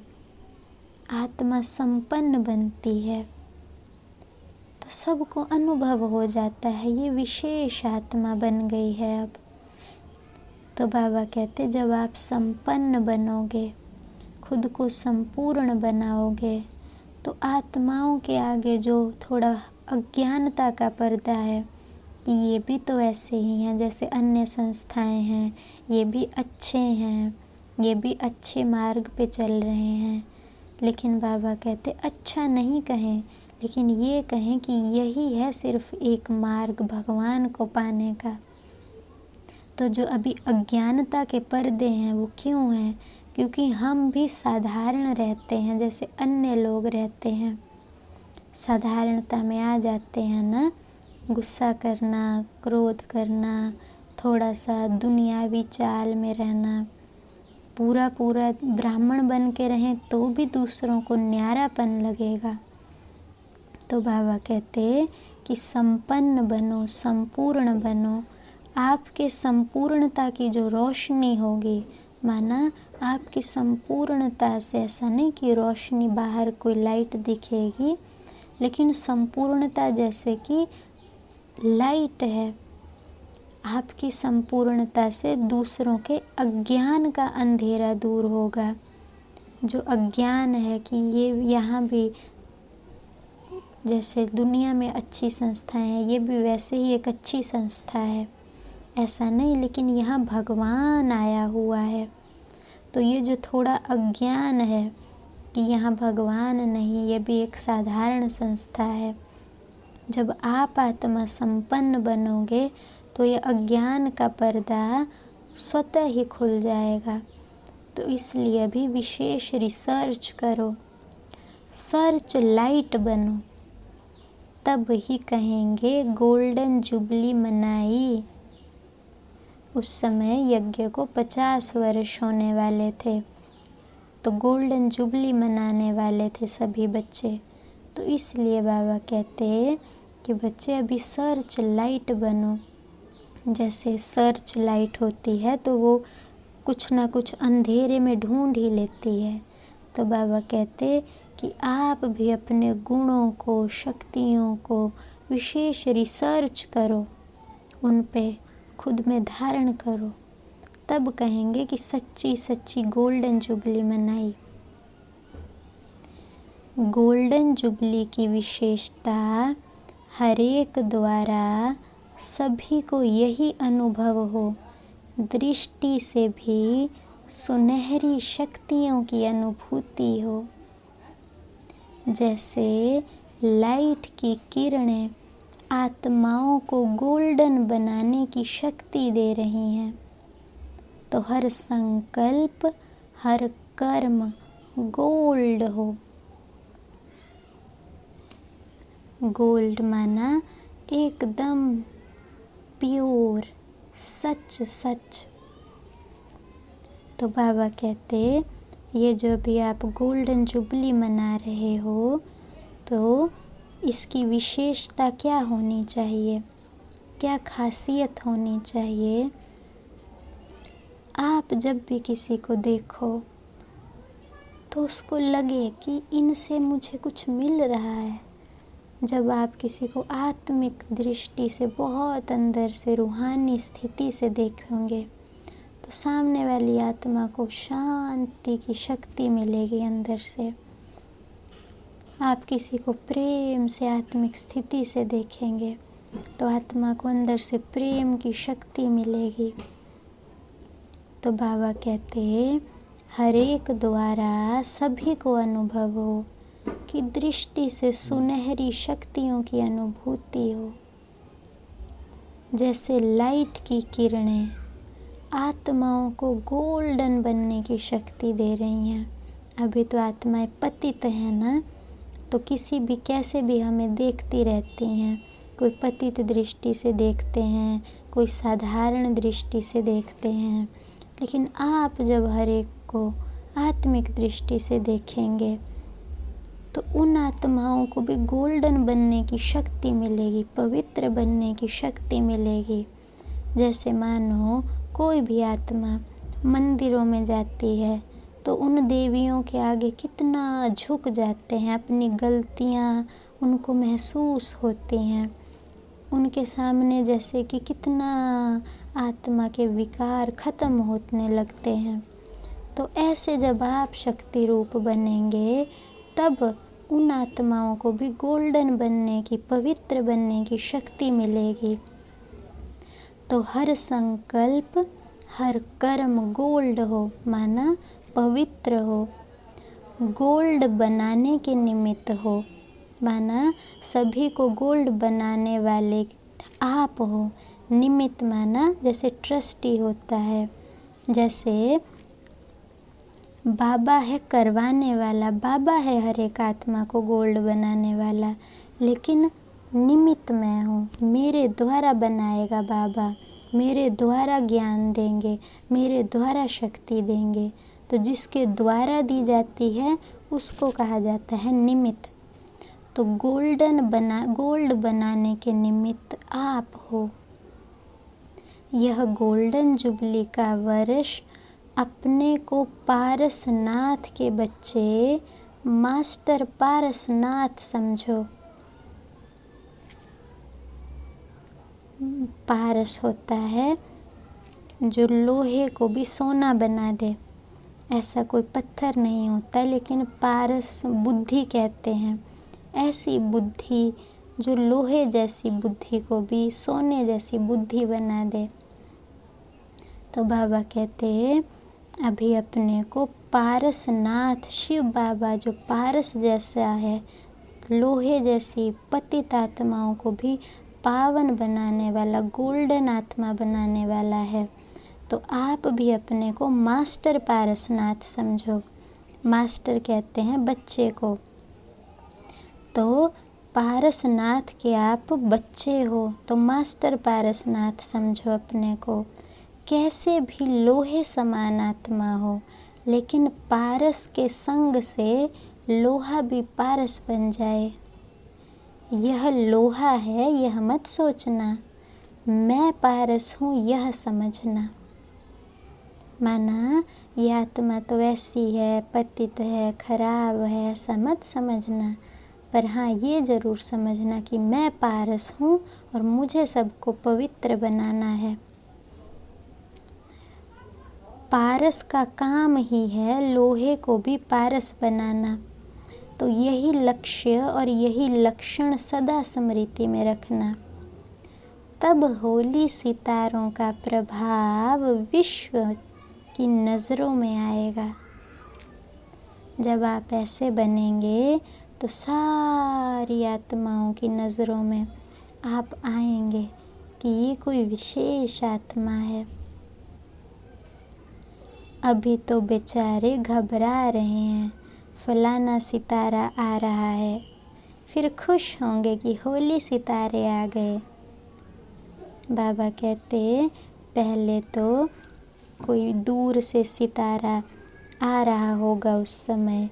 आत्मा संपन्न बनती है तो सबको अनुभव हो जाता है ये विशेष आत्मा बन गई है अब। तो बाबा कहते जब आप संपन्न बनोगे, खुद को संपूर्ण बनाओगे, तो आत्माओं के आगे जो थोड़ा अज्ञानता का पर्दा है कि ये भी तो ऐसे ही हैं जैसे अन्य संस्थाएं हैं, ये भी अच्छे हैं, ये भी अच्छे मार्ग पे चल रहे हैं। लेकिन बाबा कहते अच्छा नहीं कहें, लेकिन ये कहें कि यही है सिर्फ एक मार्ग भगवान को पाने का। तो जो अभी अज्ञानता के पर्दे हैं वो क्यों हैं? क्योंकि हम भी साधारण रहते हैं जैसे अन्य लोग रहते हैं, साधारणता में आ जाते हैं ना, गुस्सा करना, क्रोध करना, थोड़ा सा दुनियावी चाल में रहना। पूरा ब्राह्मण बन के रहें तो भी दूसरों को न्यारापन लगेगा। तो बाबा कहते कि संपन्न बनो, संपूर्ण बनो। आपके संपूर्णता की जो रोशनी होगी, माना आपकी संपूर्णता से, ऐसा नहीं कि रोशनी बाहर कोई लाइट दिखेगी, लेकिन संपूर्णता जैसे कि लाइट है, आपकी संपूर्णता से दूसरों के अज्ञान का अंधेरा दूर होगा। जो अज्ञान है कि ये यहाँ भी जैसे दुनिया में अच्छी संस्थाएं हैं, ये भी वैसे ही एक अच्छी संस्था है, ऐसा नहीं, लेकिन यहाँ भगवान आया हुआ है। तो ये जो थोड़ा अज्ञान है कि यहाँ भगवान नहीं, ये भी एक साधारण संस्था है, जब आप आत्मा संपन्न बनोगे तो ये अज्ञान का पर्दा स्वतः ही खुल जाएगा। तो इसलिए अभी विशेष रिसर्च करो, सर्च लाइट बनो, तब ही कहेंगे गोल्डन जुबली मनाई। उस समय यज्ञ को 50 वर्ष होने वाले थे, तो गोल्डन जुबली मनाने वाले थे सभी बच्चे। तो इसलिए बाबा कहते कि बच्चे अभी सर्च लाइट बनो। जैसे सर्च लाइट होती है तो वो कुछ ना कुछ अंधेरे में ढूंढ ही लेती है। तो बाबा कहते कि आप भी अपने गुणों को, शक्तियों को विशेष रिसर्च करो, उन पे खुद में धारण करो, तब कहेंगे कि सच्ची सच्ची गोल्डन जुबली मनाई। गोल्डन जुबली की विशेषता हर एक द्वारा सभी को यही अनुभव हो, दृष्टि से भी सुनहरी शक्तियों की अनुभूति हो। जैसे लाइट की किरणें आत्माओं को गोल्डन बनाने की शक्ति दे रही हैं, तो हर संकल्प, हर कर्म गोल्ड हो। गोल्ड माना एकदम प्योर, सच सच। तो बाबा कहते ये जो भी आप गोल्डन जुबली मना रहे हो, तो इसकी विशेषता क्या होनी चाहिए, क्या खासियत होनी चाहिए? आप जब भी किसी को देखो तो उसको लगे कि इनसे मुझे कुछ मिल रहा है। जब आप किसी को आत्मिक दृष्टि से बहुत अंदर से रूहानी स्थिति से देखोगे तो सामने वाली आत्मा को शांति की शक्ति मिलेगी अंदर से। आप किसी को प्रेम से आत्मिक स्थिति से देखेंगे तो आत्मा को अंदर से प्रेम की शक्ति मिलेगी। तो बाबा कहते हैं हर एक द्वारा सभी को अनुभव हो कि दृष्टि से सुनहरी शक्तियों की अनुभूति हो। जैसे लाइट की किरणें आत्माओं को गोल्डन बनने की शक्ति दे रही हैं। अभी तो आत्माएं पतित हैं ना, तो किसी भी कैसे भी हमें देखती रहती हैं। कोई पतित दृष्टि से देखते हैं, कोई साधारण दृष्टि से देखते हैं, लेकिन आप जब हर एक को आत्मिक दृष्टि से देखेंगे तो उन आत्माओं को भी गोल्डन बनने की शक्ति मिलेगी, पवित्र बनने की शक्ति मिलेगी। जैसे मानो कोई भी आत्मा मंदिरों में जाती है तो उन देवियों के आगे कितना झुक जाते हैं, अपनी गलतियाँ उनको महसूस होती हैं। उनके सामने जैसे कि कितना आत्मा के विकार ख़त्म होने लगते हैं। तो ऐसे जब आप शक्ति रूप बनेंगे तब उन आत्माओं को भी गोल्डन बनने की, पवित्र बनने की शक्ति मिलेगी। तो हर संकल्प, हर कर्म गोल्ड हो, माना पवित्र हो, गोल्ड बनाने के निमित्त हो, माना सभी को गोल्ड बनाने वाले आप हो। निमित्त माना जैसे ट्रस्टी होता है, जैसे बाबा है करवाने वाला, बाबा है हर एक आत्मा को गोल्ड बनाने वाला, लेकिन निमित्त मैं हूँ, मेरे द्वारा बनाएगा बाबा, मेरे द्वारा ज्ञान देंगे, मेरे द्वारा शक्ति देंगे। तो जिसके द्वारा दी जाती है उसको कहा जाता है निमित्त। तो गोल्ड बनाने के निमित्त आप हो। यह गोल्डन जुबली का वर्ष अपने को पारसनाथ के बच्चे, मास्टर पारसनाथ समझो। पारस होता है जो लोहे को भी सोना बना दे, ऐसा कोई पत्थर नहीं होता, लेकिन पारस बुद्धि कहते हैं। ऐसी बुद्धि जो लोहे जैसी बुद्धि को भी सोने जैसी बुद्धि बना दे। तो बाबा कहते हैं अभी अपने को पारसनाथ, शिव बाबा जो पारस जैसा है, लोहे जैसी पतित आत्माओं को भी पावन बनाने वाला, गोल्डन आत्मा बनाने वाला है। तो आप भी अपने को मास्टर पारसनाथ समझो। मास्टर कहते हैं बच्चे को। तो पारसनाथ के आप बच्चे हो, तो मास्टर पारसनाथ समझो अपने को। कैसे भी लोहे समान आत्मा हो, लेकिन पारस के संग से लोहा भी पारस बन जाए। यह लोहा है यह मत सोचना, मैं पारस हूँ यह समझना। माना ये आत्मा तो ऐसी है, पतित है, खराब है, ऐसा मत समझना। पर हाँ ये ज़रूर समझना कि मैं पारस हूँ और मुझे सबको पवित्र बनाना है। पारस का काम ही है लोहे को भी पारस बनाना। तो यही लक्ष्य और यही लक्षण सदा स्मृति में रखना। तब होली सितारों का प्रभाव विश्व की नज़रों में आएगा। जब आप ऐसे बनेंगे तो सारी आत्माओं की नज़रों में आप आएंगे कि ये कोई विशेष आत्मा है। अभी तो बेचारे घबरा रहे हैं, फलाना सितारा आ रहा है, फिर खुश होंगे कि होली सितारे आ गए। बाबा कहते पहले तो कोई दूर से सितारा आ रहा होगा, उस समय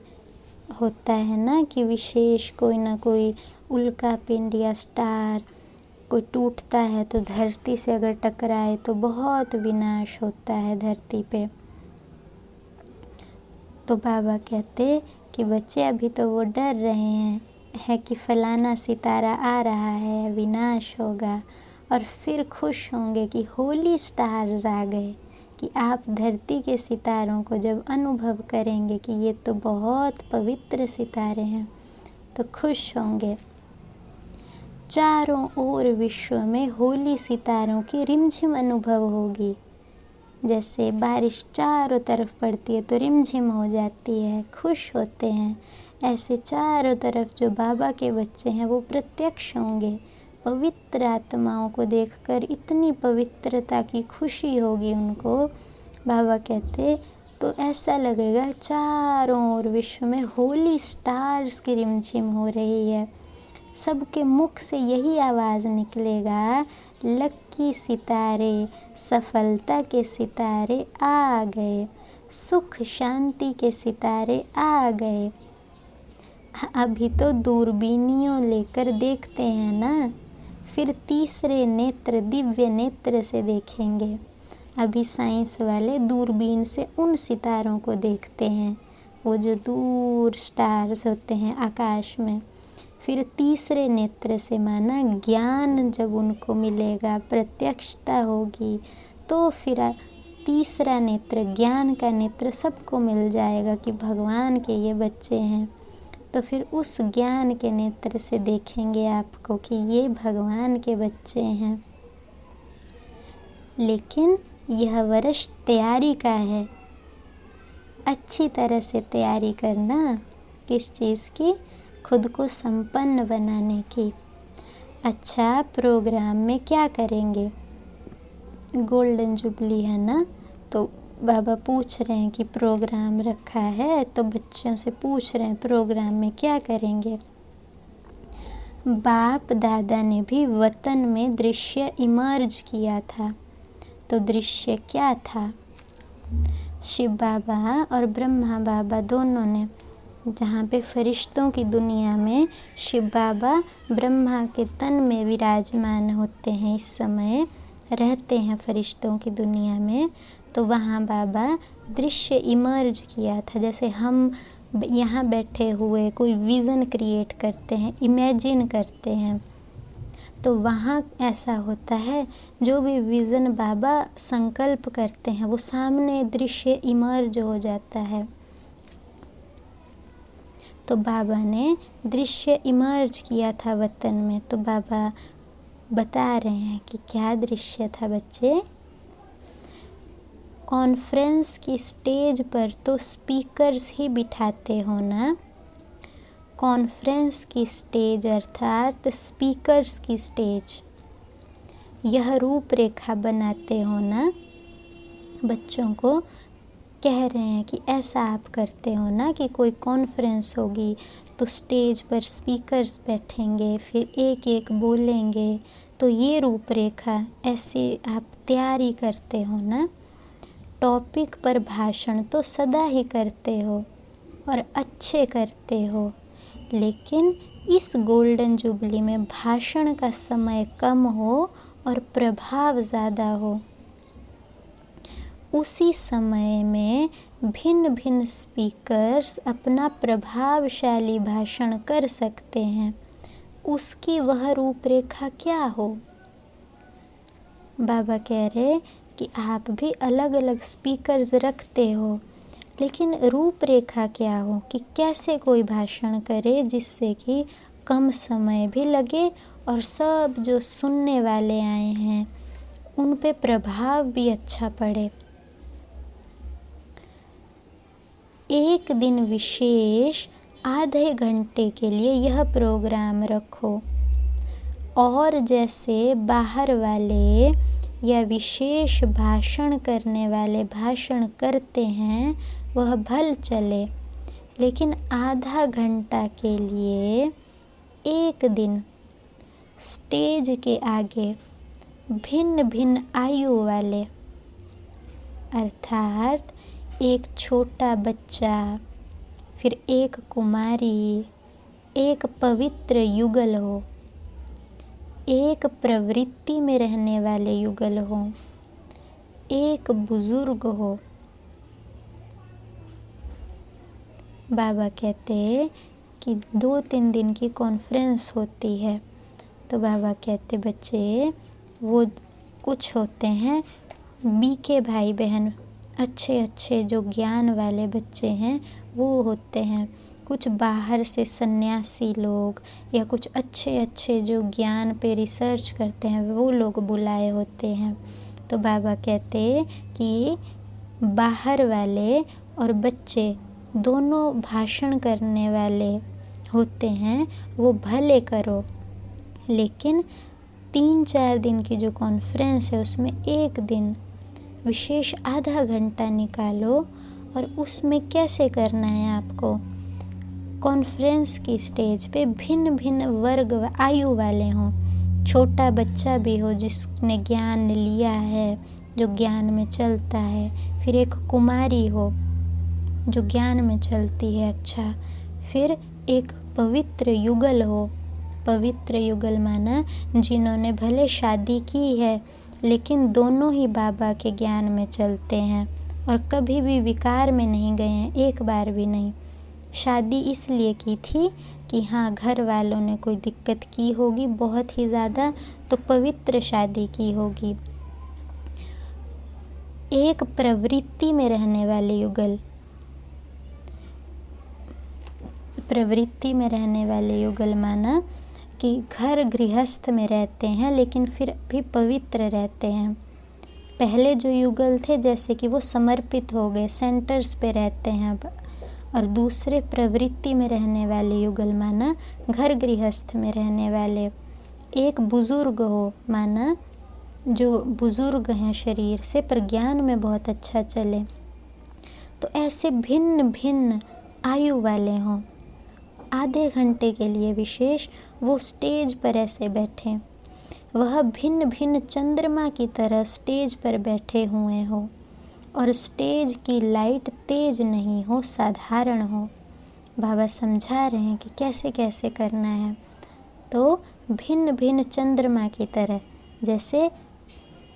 होता है ना कि विशेष कोई ना कोई उल्का पिंड या स्टार कोई टूटता है तो धरती से अगर टकराए तो बहुत विनाश होता है धरती पे। तो बाबा कहते कि बच्चे अभी तो वो डर रहे हैं कि फलाना सितारा आ रहा है, विनाश होगा, और फिर खुश होंगे कि होली स्टार्स आ गए। कि आप धरती के सितारों को जब अनुभव करेंगे कि ये तो बहुत पवित्र सितारे हैं, तो खुश होंगे। चारों ओर विश्व में होली सितारों की रिमझिम अनुभव होगी। जैसे बारिश चारों तरफ पड़ती है तो रिमझिम हो जाती है, खुश होते हैं। ऐसे चारों तरफ जो बाबा के बच्चे हैं वो प्रत्यक्ष होंगे। पवित्र आत्माओं को देखकर इतनी पवित्रता की खुशी होगी उनको। बाबा कहते तो ऐसा लगेगा चारों ओर विश्व में होली स्टार्स की रिमझिम हो रही है। सबके मुख से यही आवाज़ निकलेगा, लक्की सितारे, सफलता के सितारे आ गए, सुख शांति के सितारे आ गए। अभी तो दूरबीनियों लेकर देखते हैं ना, फिर तीसरे नेत्र, दिव्य नेत्र से देखेंगे। अभी साइंस वाले दूरबीन से उन सितारों को देखते हैं, वो जो दूर स्टार्स होते हैं आकाश में। फिर तीसरे नेत्र से माना ज्ञान जब उनको मिलेगा, प्रत्यक्षता होगी, तो फिर तीसरा नेत्र, ज्ञान का नेत्र सबको मिल जाएगा कि भगवान के ये बच्चे हैं। तो फिर उस ज्ञान के नेत्र से देखेंगे आपको कि ये भगवान के बच्चे हैं। लेकिन यह वर्ष तैयारी का है, अच्छी तरह से तैयारी करना। किस चीज़ की? खुद को संपन्न बनाने की। अच्छा, प्रोग्राम में क्या करेंगे? गोल्डन जुबली है ना, तो बाबा पूछ रहे हैं कि प्रोग्राम रखा है, तो बच्चों से पूछ रहे हैं प्रोग्राम में क्या करेंगे। बाप दादा ने भी वतन में दृश्य इमर्ज किया था। तो दृश्य क्या था? शिव बाबा और ब्रह्मा बाबा दोनों ने, जहाँ पे फरिश्तों की दुनिया में शिव बाबा ब्रह्मा के तन में विराजमान होते हैं, इस समय रहते हैं फरिश्तों की दुनिया में, तो वहाँ बाबा दृश्य इमर्ज किया था। जैसे हम यहाँ बैठे हुए कोई विज़न क्रिएट करते हैं, इमेजिन करते हैं, तो वहाँ ऐसा होता है, जो भी विज़न बाबा संकल्प करते हैं वो सामने दृश्य इमर्ज हो जाता है। तो बाबा ने दृश्य इमर्ज किया था वतन में। तो बाबा बता रहे हैं कि क्या दृश्य था बच्चे। कॉन्फ्रेंस की स्टेज पर तो स्पीकर्स ही बिठाते हो ना। कॉन्फ्रेंस की स्टेज अर्थात स्पीकर्स की स्टेज, यह रूपरेखा बनाते हो ना। बच्चों को कह रहे हैं कि ऐसा आप करते हो ना कि कोई कॉन्फ्रेंस होगी तो स्टेज पर स्पीकर्स बैठेंगे, फिर एक एक बोलेंगे, तो ये रूपरेखा ऐसे आप तैयारी करते हो ना। टॉपिक पर भाषण तो सदा ही करते हो और अच्छे करते हो, लेकिन इस गोल्डन जुबली में भाषण का समय कम हो और प्रभाव ज़्यादा हो। उसी समय में भिन्न भिन्न स्पीकर्स अपना प्रभावशाली भाषण कर सकते हैं, उसकी वह रूपरेखा क्या हो। बाबा कह रहे कि आप भी अलग अलग स्पीकर्स रखते हो, लेकिन रूपरेखा क्या हो कि कैसे कोई भाषण करे जिससे कि कम समय भी लगे और सब जो सुनने वाले आए हैं उन पे प्रभाव भी अच्छा पड़े। एक दिन विशेष आधे घंटे के लिए यह प्रोग्राम रखो, और जैसे बाहर वाले या विशेष भाषण करने वाले भाषण करते हैं वह भल चले, लेकिन आधा घंटा के लिए एक दिन स्टेज के आगे भिन्न भिन्न आयु वाले, अर्थात एक छोटा बच्चा, फिर एक कुमारी, एक पवित्र युगल हो, एक प्रवृत्ति में रहने वाले युगल हो, एक बुजुर्ग हो। बाबा कहते कि 2-3 दिन की कॉन्फ्रेंस होती है, तो बाबा कहते बच्चे वो कुछ होते हैं बीके भाई बहन, अच्छे अच्छे जो ज्ञान वाले बच्चे हैं वो होते हैं, कुछ बाहर से सन्यासी लोग या कुछ अच्छे अच्छे जो ज्ञान पे रिसर्च करते हैं वो लोग बुलाए होते हैं। तो बाबा कहते कि बाहर वाले और बच्चे दोनों भाषण करने वाले होते हैं, वो भले करो, लेकिन 3-4 दिन की जो कॉन्फ्रेंस है उसमें एक दिन विशेष आधा घंटा निकालो, और उसमें कैसे करना है आपको। कॉन्फ्रेंस की स्टेज पे भिन्न भिन्न वर्ग व आयु वाले हों, छोटा बच्चा भी हो जिसने ज्ञान लिया है, जो ज्ञान में चलता है, फिर एक कुमारी हो जो ज्ञान में चलती है, अच्छा, फिर एक पवित्र युगल हो। पवित्र युगल माना जिन्होंने भले शादी की है लेकिन दोनों ही बाबा के ज्ञान में चलते हैं और कभी भी विकार में नहीं गए हैं, एक बार भी नहीं। शादी इसलिए की थी कि हाँ घर वालों ने कोई दिक्कत की होगी बहुत ही ज़्यादा, तो पवित्र शादी की होगी। एक प्रवृत्ति में रहने वाले युगल, प्रवृत्ति में रहने वाले युगल माना कि घर गृहस्थ में रहते हैं लेकिन फिर भी पवित्र रहते हैं। पहले जो युगल थे जैसे कि वो समर्पित हो गए, सेंटर्स पे रहते हैं अब। और दूसरे प्रवृत्ति में रहने वाले युगल माना घर गृहस्थ में रहने वाले। एक बुजुर्ग हो माना जो बुजुर्ग हैं शरीर से पर ज्ञान में बहुत अच्छा चले, तो ऐसे भिन्न भिन्न आयु वाले हों। आधे घंटे के लिए विशेष वो स्टेज पर ऐसे बैठें, वह भिन्न भिन्न चंद्रमा की तरह स्टेज पर बैठे हुए हो और स्टेज की लाइट तेज नहीं हो, साधारण हो। बाबा समझा रहे हैं कि कैसे कैसे करना है। तो भिन्न भिन्न चंद्रमा की तरह, जैसे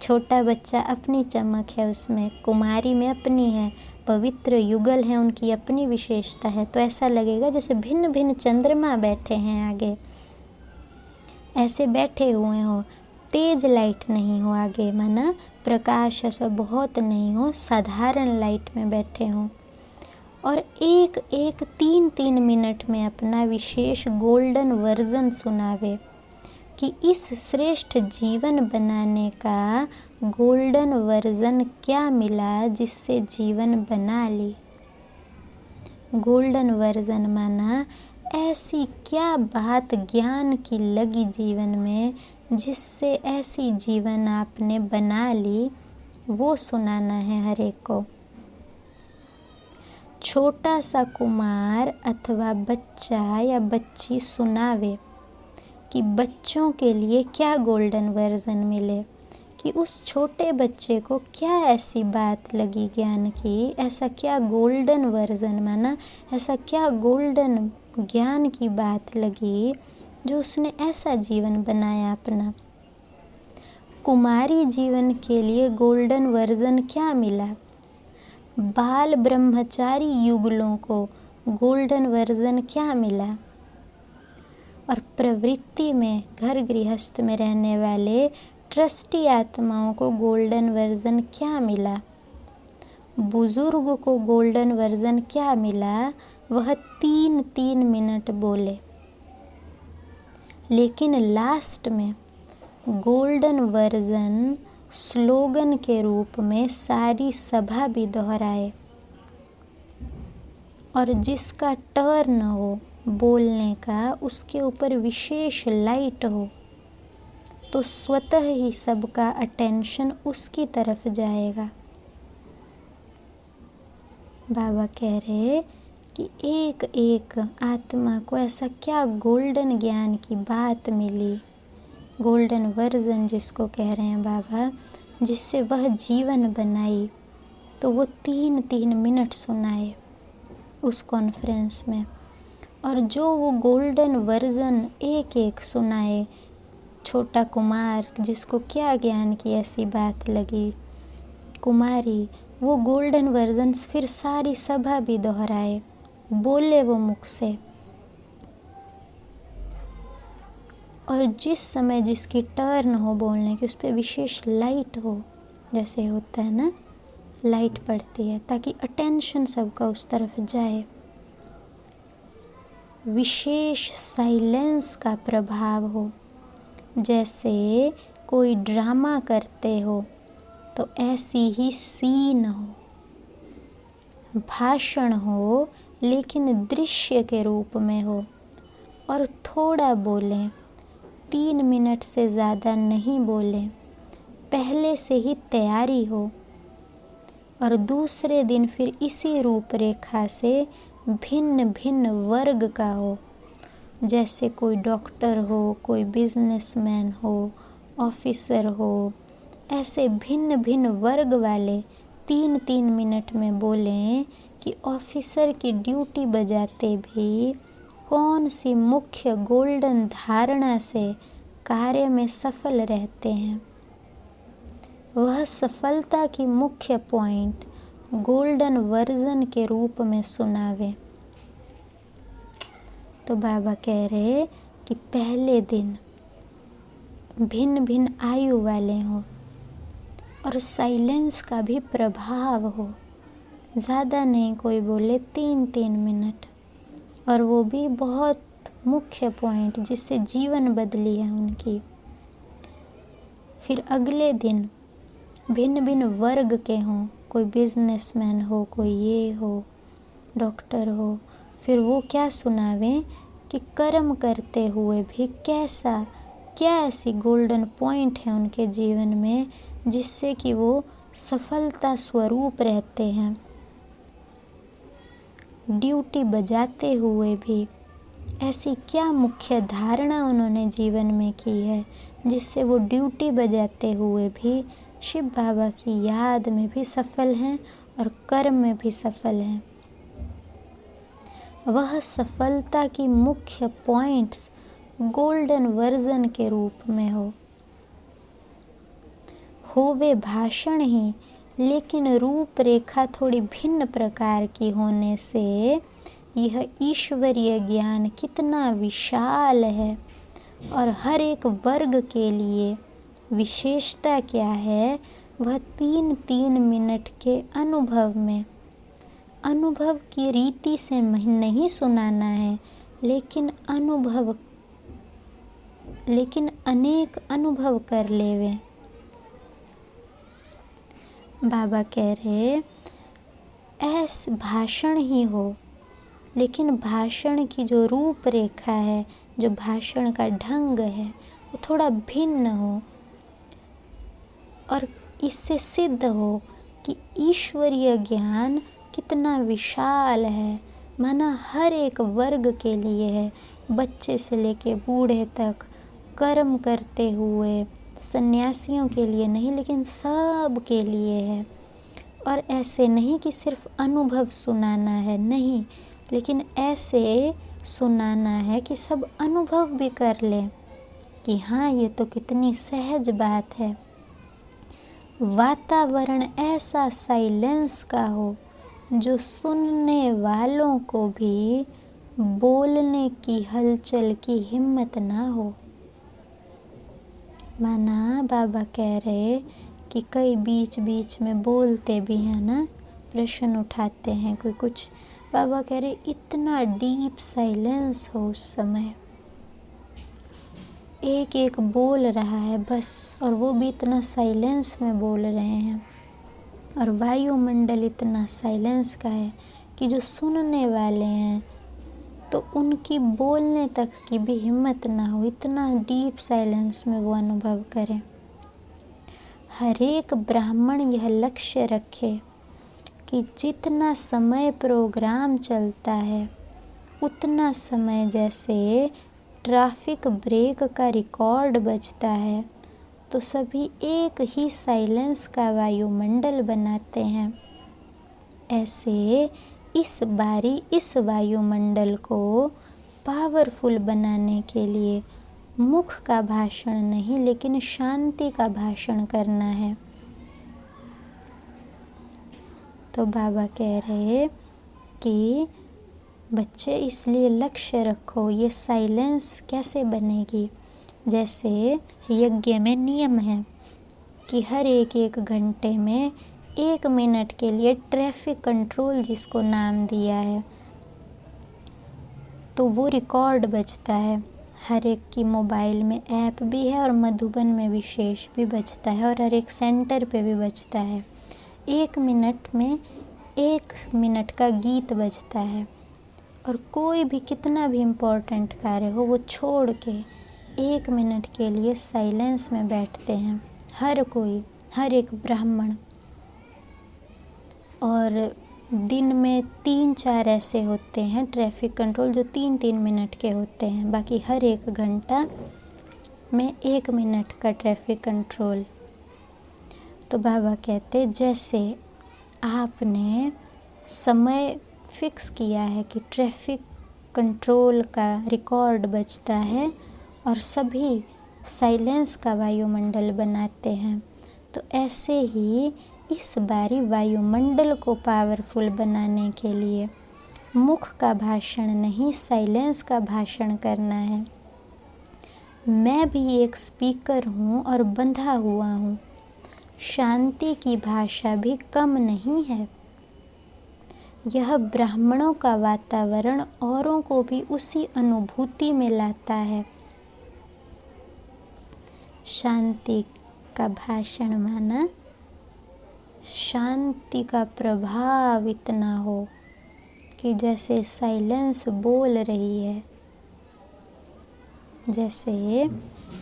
छोटा बच्चा अपनी चमक है उसमें, कुमारी में अपनी है, पवित्र युगल हैं उनकी अपनी विशेषता है, तो ऐसा लगेगा जैसे भिन्न भिन्न चंद्रमा बैठे हैं आगे, ऐसे बैठे हुए हो। तेज लाइट नहीं हो आगे, माना प्रकाश ऐसा बहुत नहीं हो, साधारण लाइट में बैठे हों। और एक एक 3-3 मिनट में अपना विशेष गोल्डन वर्जन सुनावे कि इस श्रेष्ठ जीवन बनाने का गोल्डन वर्जन क्या मिला जिससे जीवन बना ली। गोल्डन वर्जन माना ऐसी क्या बात ज्ञान की लगी जीवन में जिससे ऐसी जीवन आपने बना ली, वो सुनाना है हर एक को। छोटा सा कुमार अथवा बच्चा या बच्ची सुनावे कि बच्चों के लिए क्या गोल्डन वर्जन मिले, कि उस छोटे बच्चे को क्या ऐसी बात लगी ज्ञान की, ऐसा क्या गोल्डन वर्जन माना ऐसा क्या गोल्डन ज्ञान की बात लगी जो उसने ऐसा जीवन बनाया अपना। कुमारी जीवन के लिए गोल्डन वर्जन क्या मिला, बाल ब्रह्मचारी युगलों को गोल्डन वर्जन क्या मिला, और प्रवृत्ति में घर गृहस्थ में रहने वाले ट्रस्टी आत्माओं को गोल्डन वर्जन क्या मिला, बुजुर्ग को गोल्डन वर्जन क्या मिला, वह 3-3 मिनट बोले। लेकिन लास्ट में गोल्डन वर्जन स्लोगन के रूप में सारी सभा भी दोहराए, और जिसका टर्न हो बोलने का उसके ऊपर विशेष लाइट हो, तो स्वतः ही सबका अटेंशन उसकी तरफ जाएगा। बाबा कह रहे कि एक एक आत्मा को ऐसा क्या गोल्डन ज्ञान की बात मिली, गोल्डन वर्जन जिसको कह रहे हैं बाबा, जिससे वह जीवन बनाई, तो वो 3-3 मिनट सुनाए उस कॉन्फ्रेंस में। और जो वो गोल्डन वर्जन एक एक सुनाए, छोटा कुमार जिसको क्या ज्ञान की ऐसी बात लगी, कुमारी वो गोल्डन वर्जन फिर सारी सभा भी दोहराए, बोले वो मुख से। और जिस समय जिसकी टर्न हो बोलने की उस पर विशेष लाइट हो, जैसे होता है ना लाइट पड़ती है, ताकि अटेंशन सबका उस तरफ जाए। विशेष साइलेंस का प्रभाव हो, जैसे कोई ड्रामा करते हो तो ऐसी ही सीन हो, भाषण हो लेकिन दृश्य के रूप में हो, और थोड़ा बोलें, 3 मिनट से ज़्यादा नहीं बोलें, पहले से ही तैयारी हो। और दूसरे दिन फिर इसी रूपरेखा से भिन्न भिन्न वर्ग का हो, जैसे कोई डॉक्टर हो, कोई बिजनेसमैन हो, ऑफिसर हो, ऐसे भिन्न भिन्न वर्ग वाले 3-3 मिनट में बोलें कि ऑफिसर की ड्यूटी बजाते भी कौन सी मुख्य गोल्डन धारणा से कार्य में सफल रहते हैं, वह सफलता की मुख्य पॉइंट गोल्डन वर्जन के रूप में सुनावे। तो बाबा कह रहे कि पहले दिन भिन्न भिन्न आयु वाले हों और साइलेंस का भी प्रभाव हो, ज़्यादा नहीं कोई बोले, 3-3 मिनट, और वो भी बहुत मुख्य पॉइंट जिससे जीवन बदली है उनकी। फिर अगले दिन भिन्न भिन्न वर्ग के हों, कोई बिजनेसमैन हो, कोई ये हो, डॉक्टर हो, फिर वो क्या सुनावें कि कर्म करते हुए भी क्या ऐसी गोल्डन पॉइंट है उनके जीवन में जिससे कि वो सफलता स्वरूप रहते हैं। ड्यूटी बजाते हुए भी ऐसी क्या मुख्य धारणा उन्होंने जीवन में की है जिससे वो ड्यूटी बजाते हुए भी शिव बाबा की याद में भी सफल हैं और कर्म में भी सफल हैं। वह सफलता की मुख्य पॉइंट्स गोल्डन वर्जन के रूप में हो वे भाषण ही, लेकिन रूपरेखा थोड़ी भिन्न प्रकार की होने से यह ईश्वरीय ज्ञान कितना विशाल है और हर एक वर्ग के लिए विशेषता क्या है, वह 3-3 मिनट के अनुभव की रीति से नहीं सुनाना है, लेकिन अनेक अनुभव कर लेवे। बाबा कह रहे ऐस भाषण ही हो, लेकिन भाषण की जो रूपरेखा है, जो भाषण का ढंग है, वो थोड़ा भिन्न हो और इससे सिद्ध हो कि ईश्वरीय ज्ञान कितना विशाल है, माना हर एक वर्ग के लिए है, बच्चे से लेके बूढ़े तक, कर्म करते हुए सन्यासियों के लिए नहीं, लेकिन सब के लिए है। और ऐसे नहीं कि सिर्फ अनुभव सुनाना है, नहीं, लेकिन ऐसे सुनाना है कि सब अनुभव भी कर लें कि हाँ, ये तो कितनी सहज बात है। वातावरण ऐसा साइलेंस का हो जो सुनने वालों को भी बोलने की हलचल की हिम्मत ना हो। माना बाबा कह रहे कि कई बीच बीच में बोलते भी हैं ना, प्रश्न उठाते हैं कोई कुछ, बाबा कह रहे इतना डीप साइलेंस हो उस समय, एक एक बोल रहा है बस, और वो भी इतना साइलेंस में बोल रहे हैं, और वायुमंडल इतना साइलेंस का है कि जो सुनने वाले हैं तो उनकी बोलने तक की भी हिम्मत ना हो, इतना डीप साइलेंस में वो अनुभव करें। हर एक ब्राह्मण यह लक्ष्य रखे कि जितना समय प्रोग्राम चलता है उतना समय जैसे ट्रैफिक ब्रेक का रिकॉर्ड बजता है, तो सभी एक ही साइलेंस का वायुमंडल बनाते हैं। ऐसे इस बारी इस वायुमंडल को पावरफुल बनाने के लिए मुख का भाषण नहीं, लेकिन शांति का भाषण करना है। तो बाबा कह रहे कि बच्चे इसलिए लक्ष्य रखो, ये साइलेंस कैसे बनेगी। जैसे यज्ञ में नियम है कि हर एक घंटे में 1 मिनट के लिए ट्रैफिक कंट्रोल जिसको नाम दिया है, तो वो रिकॉर्ड बजता है। हर एक की मोबाइल में ऐप भी है और मधुबन में विशेष भी बजता है, और हर एक सेंटर पे भी बजता है। 1 मिनट में 1 मिनट का गीत बजता है, और कोई भी कितना भी इम्पोर्टेंट कार्य हो वो छोड़ के 1 मिनट के लिए साइलेंस में बैठते हैं हर कोई, हर एक ब्राह्मण। और दिन में 3-4 ऐसे होते हैं ट्रैफिक कंट्रोल जो 3-3 मिनट के होते हैं, बाकी हर 1 घंटा में 1 मिनट का ट्रैफिक कंट्रोल। तो बाबा कहते जैसे आपने समय फिक्स किया है कि ट्रैफिक कंट्रोल का रिकॉर्ड बजता है और सभी साइलेंस का वायुमंडल बनाते हैं, तो ऐसे ही इस बारी वायुमंडल को पावरफुल बनाने के लिए मुख का भाषण नहीं, साइलेंस का भाषण करना है। मैं भी एक स्पीकर हूँ और बंधा हुआ हूँ, शांति की भाषा भी कम नहीं है। यह ब्राह्मणों का वातावरण औरों को भी उसी अनुभूति में लाता है। शांति का भाषण माना शांति का प्रभाव इतना हो कि जैसे साइलेंस बोल रही है, जैसे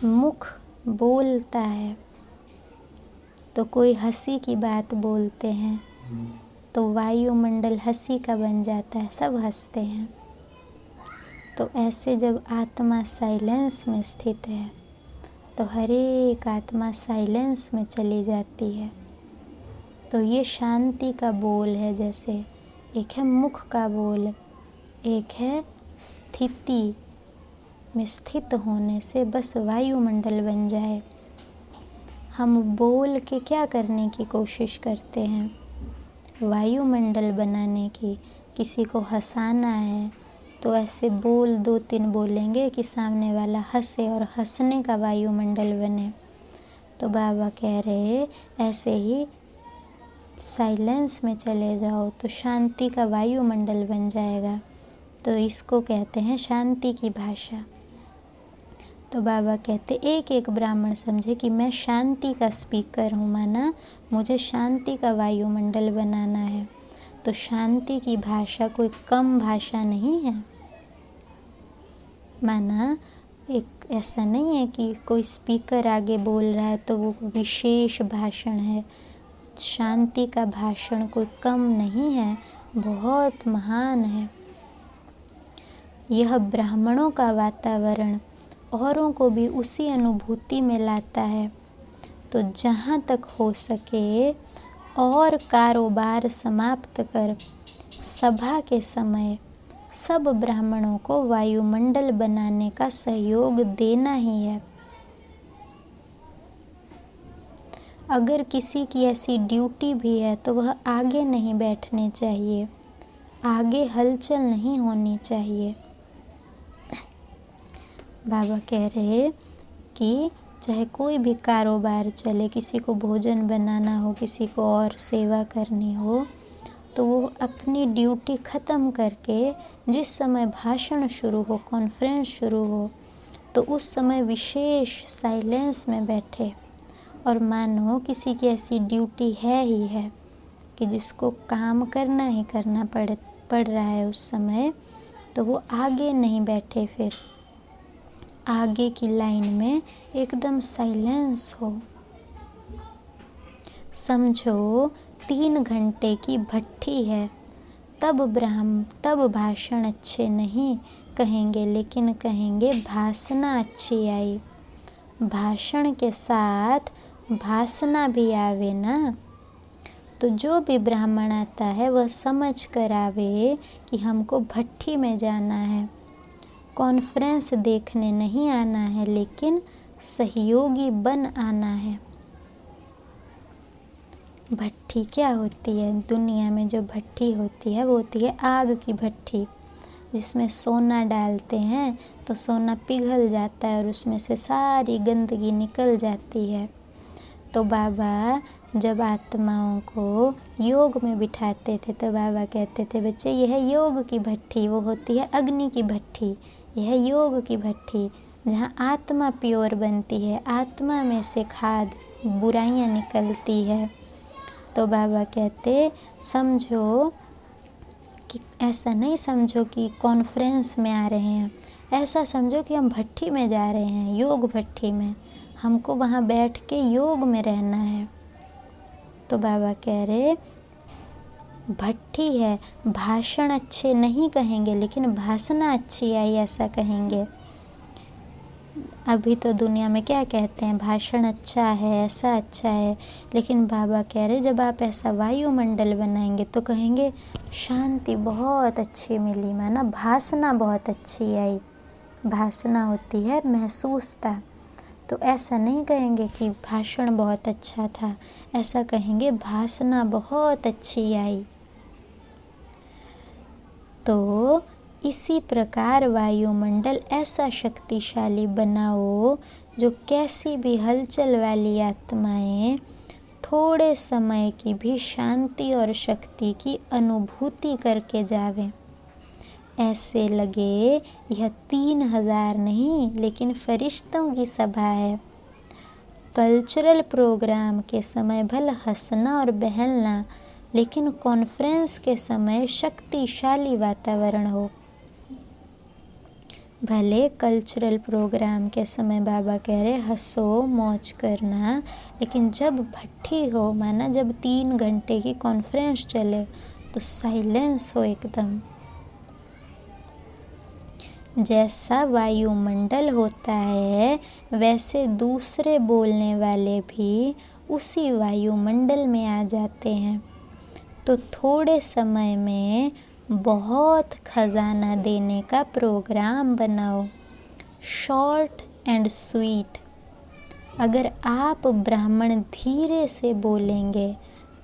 मुख बोलता है तो कोई हंसी की बात बोलते हैं तो वायुमंडल हंसी का बन जाता है, सब हंसते हैं। तो ऐसे जब आत्मा साइलेंस में स्थित है तो हर एक आत्मा साइलेंस में चली जाती है। तो ये शांति का बोल है। जैसे एक है मुख का बोल, एक है स्थिति में स्थित होने से बस वायुमंडल बन जाए। हम बोल के क्या करने की कोशिश करते हैं? वायुमंडल बनाने की। किसी को हंसाना है तो ऐसे बोल 2-3 बोलेंगे कि सामने वाला हंसे और हंसने का वायुमंडल बने। तो बाबा कह रहे ऐसे ही साइलेंस में चले जाओ तो शांति का वायुमंडल बन जाएगा। तो इसको कहते हैं शांति की भाषा। तो बाबा कहते एक एक ब्राह्मण समझे कि मैं शांति का स्पीकर हूँ, माना मुझे शांति का वायुमंडल बनाना है। तो शांति की भाषा कोई कम भाषा नहीं है। माना एक ऐसा नहीं है कि कोई स्पीकर आगे बोल रहा है तो वो विशेष भाषण है। शांति का भाषण कोई कम नहीं है, बहुत महान है। यह ब्राह्मणों का वातावरण औरों को भी उसी अनुभूति में लाता है। तो जहाँ तक हो सके और कारोबार समाप्त कर सभा के समय सब ब्राह्मणों को वायुमंडल बनाने का सहयोग देना ही है। अगर किसी की ऐसी ड्यूटी भी है तो वह आगे नहीं बैठने चाहिए, आगे हलचल नहीं होनी चाहिए। बाबा कह रहे कि चाहे कोई भी कारोबार चले, किसी को भोजन बनाना हो, किसी को और सेवा करनी हो, तो वो अपनी ड्यूटी ख़त्म करके जिस समय भाषण शुरू हो, कॉन्फ्रेंस शुरू हो, तो उस समय विशेष साइलेंस में बैठे और मानो किसी की ऐसी ड्यूटी है ही है कि जिसको काम करना ही करना पड़ रहा है उस समय, तो वो आगे नहीं बैठे, फिर आगे की लाइन में एकदम साइलेंस हो। समझो 3 घंटे की भट्ठी है, तब भाषण अच्छे नहीं कहेंगे, लेकिन कहेंगे भाषणा अच्छी आई। भाषण के साथ भाषणा भी आवे ना। तो जो भी ब्राह्मण आता है वह समझ कर आवे कि हमको भट्ठी में जाना है, कॉन्फ्रेंस देखने नहीं आना है, लेकिन सहयोगी बन आना है। भट्ठी क्या होती है? दुनिया में जो भट्ठी होती है वो होती है आग की भट्ठी, जिसमें सोना डालते हैं तो सोना पिघल जाता है और उसमें से सारी गंदगी निकल जाती है। तो बाबा जब आत्माओं को योग में बिठाते थे तो बाबा कहते थे, बच्चे यह योग की भट्ठी, वो होती है अग्नि की भट्ठी, यह योग की भट्ठी जहाँ आत्मा प्योर बनती है, आत्मा में से खाद बुराइयाँ निकलती है। तो बाबा कहते समझो कि ऐसा नहीं समझो कि कॉन्फ्रेंस में आ रहे हैं, ऐसा समझो कि हम भट्ठी में जा रहे हैं, योग भट्ठी में, हमको वहाँ बैठ के योग में रहना है। तो बाबा कह रहे भट्ठी है, भाषण अच्छे नहीं कहेंगे लेकिन भाषणा अच्छी आई ऐसा कहेंगे। अभी तो दुनिया में क्या कहते हैं, भाषण अच्छा है, ऐसा अच्छा है, लेकिन बाबा कह रहे जब आप ऐसा वायुमंडल बनाएंगे तो कहेंगे शांति बहुत अच्छी मिली, माना भाषणा बहुत अच्छी आई। भाषणा होती है महसूसता। तो ऐसा नहीं कहेंगे कि भाषण बहुत अच्छा था, ऐसा कहेंगे भाषणा बहुत अच्छी आई। तो इसी प्रकार वायुमंडल ऐसा शक्तिशाली बनाओ जो कैसी भी हलचल वाली आत्माएं थोड़े समय की भी शांति और शक्ति की अनुभूति करके जावें। ऐसे लगे यह 3000 नहीं लेकिन फरिश्तों की सभा है। कल्चरल प्रोग्राम के समय भले हंसना और बहलना, लेकिन कॉन्फ्रेंस के समय शक्तिशाली वातावरण हो। भले कल्चरल प्रोग्राम के समय बाबा कह रहे हंसो मौज करना, लेकिन जब भट्ठी हो, माना जब 3 घंटे की कॉन्फ्रेंस चले तो साइलेंस हो एकदम। जैसा वायुमंडल होता है वैसे दूसरे बोलने वाले भी उसी वायुमंडल में आ जाते हैं। तो थोड़े समय में बहुत खजाना देने का प्रोग्राम बनाओ, शॉर्ट एंड स्वीट। अगर आप ब्राह्मण धीरे से बोलेंगे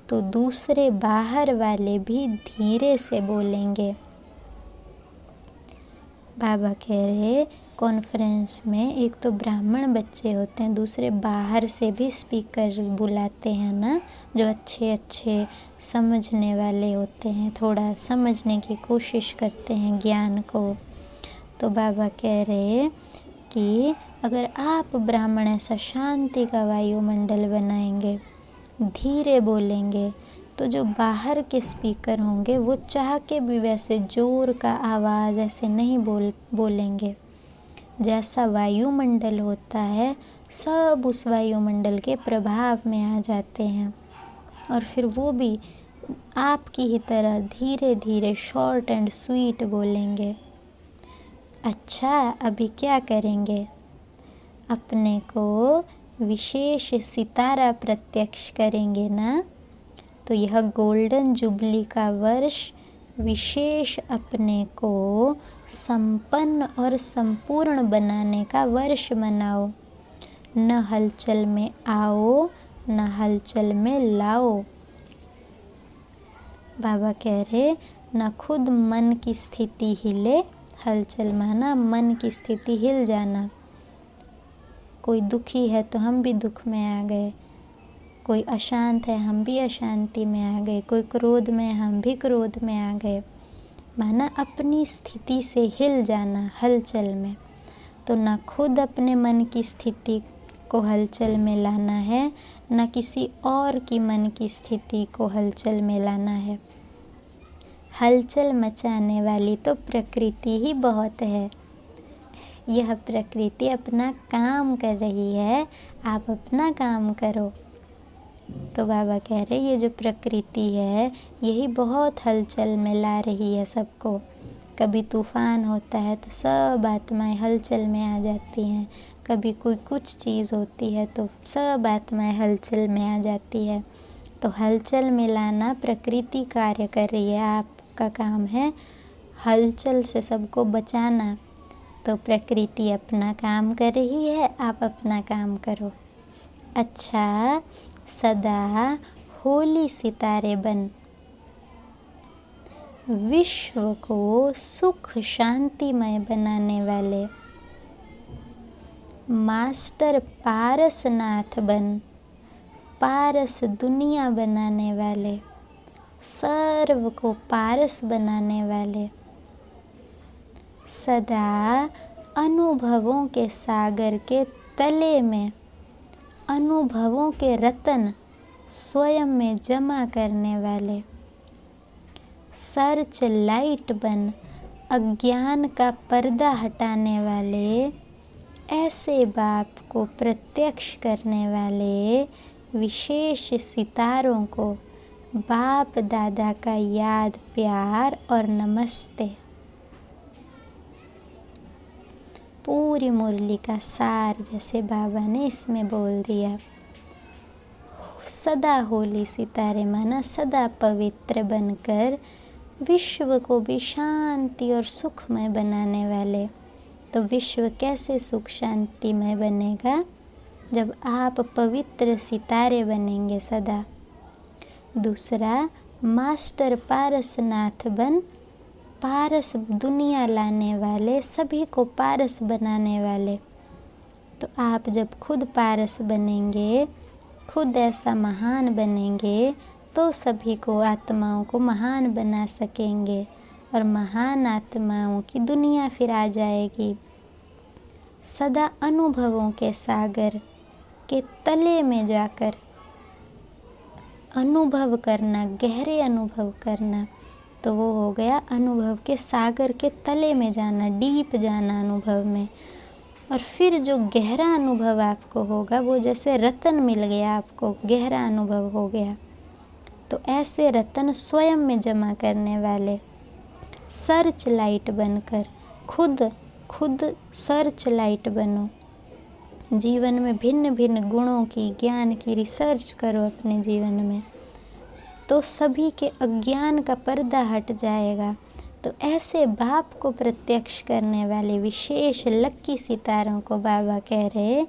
तो दूसरे बाहर वाले भी धीरे से बोलेंगे। बाबा कह रहे कॉन्फ्रेंस में एक तो ब्राह्मण बच्चे होते हैं, दूसरे बाहर से भी स्पीकर बुलाते हैं ना, जो अच्छे अच्छे समझने वाले होते हैं, थोड़ा समझने की कोशिश करते हैं ज्ञान को। तो बाबा कह रहे कि अगर आप ब्राह्मण ऐसा शांति का वायुमंडल बनाएंगे, धीरे बोलेंगे, तो जो बाहर के स्पीकर होंगे वो चाह के भी वैसे जोर का आवाज़ ऐसे नहीं बोलेंगे। जैसा वायुमंडल होता है सब उस वायुमंडल के प्रभाव में आ जाते हैं, और फिर वो भी आपकी ही तरह धीरे धीरे शॉर्ट एंड स्वीट बोलेंगे। अच्छा, अभी क्या करेंगे? अपने को विशेष सितारा प्रत्यक्ष करेंगे ना। तो यह गोल्डन जुबली का वर्ष विशेष अपने को संपन्न और संपूर्ण बनाने का वर्ष मनाओ। न हलचल में आओ, न हलचल में लाओ। बाबा कह रहे न खुद मन की स्थिति हिले, हलचल माना मन की स्थिति हिल जाना। कोई दुखी है तो हम भी दुख में आ गए, कोई अशांत है हम भी अशांति में आ गए, कोई क्रोध में हम भी क्रोध में आ गए, माना अपनी स्थिति से हिल जाना हलचल में। तो न खुद अपने मन की स्थिति को हलचल में लाना है, न किसी और की मन की स्थिति को हलचल में लाना है। हलचल मचाने वाली तो प्रकृति ही बहुत है। यह प्रकृति अपना काम कर रही है, आप अपना काम करो। तो बाबा कह रहे ये जो प्रकृति है यही बहुत हलचल में ला रही है सबको। कभी तूफान होता है तो सब आत्माएं हलचल में आ जाती हैं, कभी कोई कुछ चीज़ होती है तो सब आत्माएं हलचल में आ जाती है। तो हलचल में लाना प्रकृति कार्य कर रही है, आपका काम है हलचल से सबको बचाना। तो प्रकृति अपना काम कर रही है, आप अपना काम करो। अच्छा, सदा होली सितारे बन, विश्व को सुख शांतिमय बनाने वाले मास्टर पारसनाथ बन, पारस दुनिया बनाने वाले, सर्व को पारस बनाने वाले। सदा अनुभवों के सागर के तले में अनुभवों के रतन स्वयं में जमा करने वाले, सर्च लाइट बन, अज्ञान का पर्दा हटाने वाले, ऐसे बाप को प्रत्यक्ष करने वाले विशेष सितारों को बाप दादा का याद, प्यार और नमस्ते। पूरी मुरली का सार जैसे बाबा ने इसमें बोल दिया। सदा होली सितारे माना सदा पवित्र बनकर विश्व को भी शांति और सुखमय बनाने वाले। तो विश्व कैसे सुख शांतिमय बनेगा? जब आप पवित्र सितारे बनेंगे सदा। दूसरा, मास्टर पारसनाथ बन, पारस दुनिया लाने वाले, सभी को पारस बनाने वाले। तो आप जब खुद पारस बनेंगे खुद ऐसा महान बनेंगे तो सभी को, आत्माओं को महान बना सकेंगे और महान आत्माओं की दुनिया फिर आ जाएगी। सदा अनुभवों के सागर के तले में जाकर अनुभव करना, गहरे अनुभव करना, तो वो हो गया अनुभव के सागर के तले में जाना, डीप जाना अनुभव में। और फिर जो गहरा अनुभव आपको होगा वो जैसे रतन मिल गया, आपको गहरा अनुभव हो गया। तो ऐसे रतन स्वयं में जमा करने वाले सर्च लाइट बनकर खुद सर्च लाइट बनो। जीवन में भिन्न भिन्न गुणों की, ज्ञान की रिसर्च करो अपने जीवन में, तो सभी के अज्ञान का पर्दा हट जाएगा। तो ऐसे बाप को प्रत्यक्ष करने वाले विशेष लक्की सितारों को बाबा कह रहे,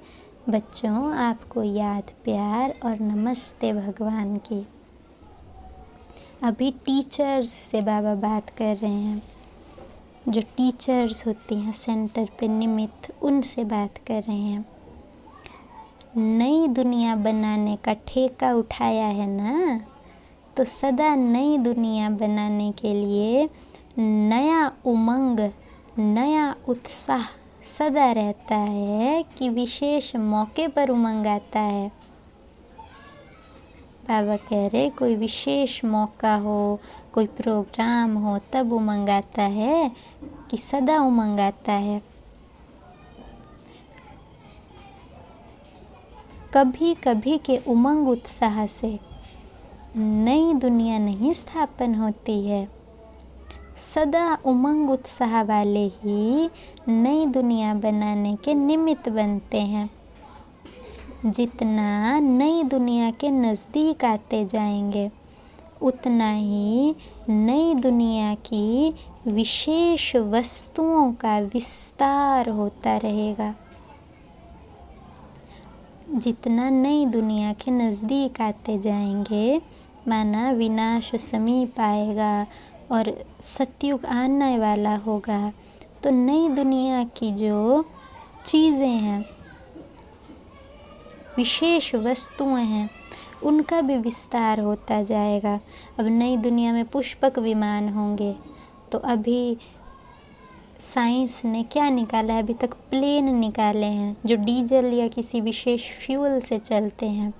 बच्चों आपको याद, प्यार और नमस्ते भगवान की। अभी टीचर्स से बाबा बात कर रहे हैं, जो टीचर्स होती हैं सेंटर पे निमित्त, उनसे बात कर रहे हैं। नई दुनिया बनाने का ठेका उठाया है ना, तो सदा नई दुनिया बनाने के लिए नया उमंग, नया उत्साह सदा रहता है कि विशेष मौके पर उमंग आता है। बाबा कह रहे कोई विशेष मौका हो, कोई प्रोग्राम हो, तब उमंग आता है कि सदा उमंग आता है। कभी कभी के उमंग उत्साह से नई दुनिया नहीं स्थापन होती है। सदा उमंग उत्साह वाले ही नई दुनिया बनाने के निमित्त बनते हैं। जितना नई दुनिया के नज़दीक आते जाएंगे, उतना ही नई दुनिया की विशेष वस्तुओं का विस्तार होता रहेगा। जितना नई दुनिया के नज़दीक आते जाएंगे, माना विनाश समीप आएगा और सतयुग आने वाला होगा, तो नई दुनिया की जो चीज़ें हैं, विशेष वस्तुएं हैं, उनका भी विस्तार होता जाएगा। अब नई दुनिया में पुष्पक विमान होंगे, तो अभी साइंस ने क्या निकाला है, अभी तक प्लेन निकाले हैं जो डीजल या किसी विशेष फ्यूल से चलते हैं।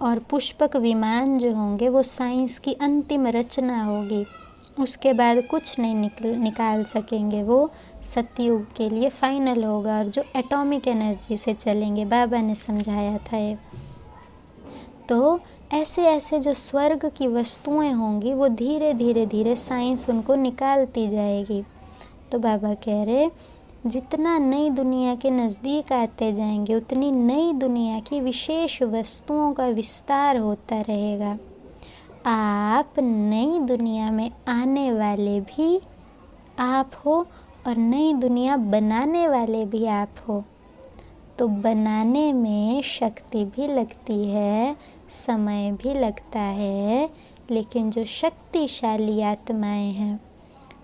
और पुष्पक विमान जो होंगे वो साइंस की अंतिम रचना होगी, उसके बाद कुछ नहीं निकाल सकेंगे, वो सतयुग के लिए फाइनल होगा। और जो एटॉमिक एनर्जी से चलेंगे, बाबा ने समझाया था ये। तो ऐसे ऐसे जो स्वर्ग की वस्तुएं होंगी, वो धीरे धीरे धीरे साइंस उनको निकालती जाएगी। तो बाबा कह रहे जितना नई दुनिया के नज़दीक आते जाएंगे, उतनी नई दुनिया की विशेष वस्तुओं का विस्तार होता रहेगा। आप नई दुनिया में आने वाले भी आप हो और नई दुनिया बनाने वाले भी आप हो। तो बनाने में शक्ति भी लगती है, समय भी लगता है, लेकिन जो शक्तिशाली आत्माएं हैं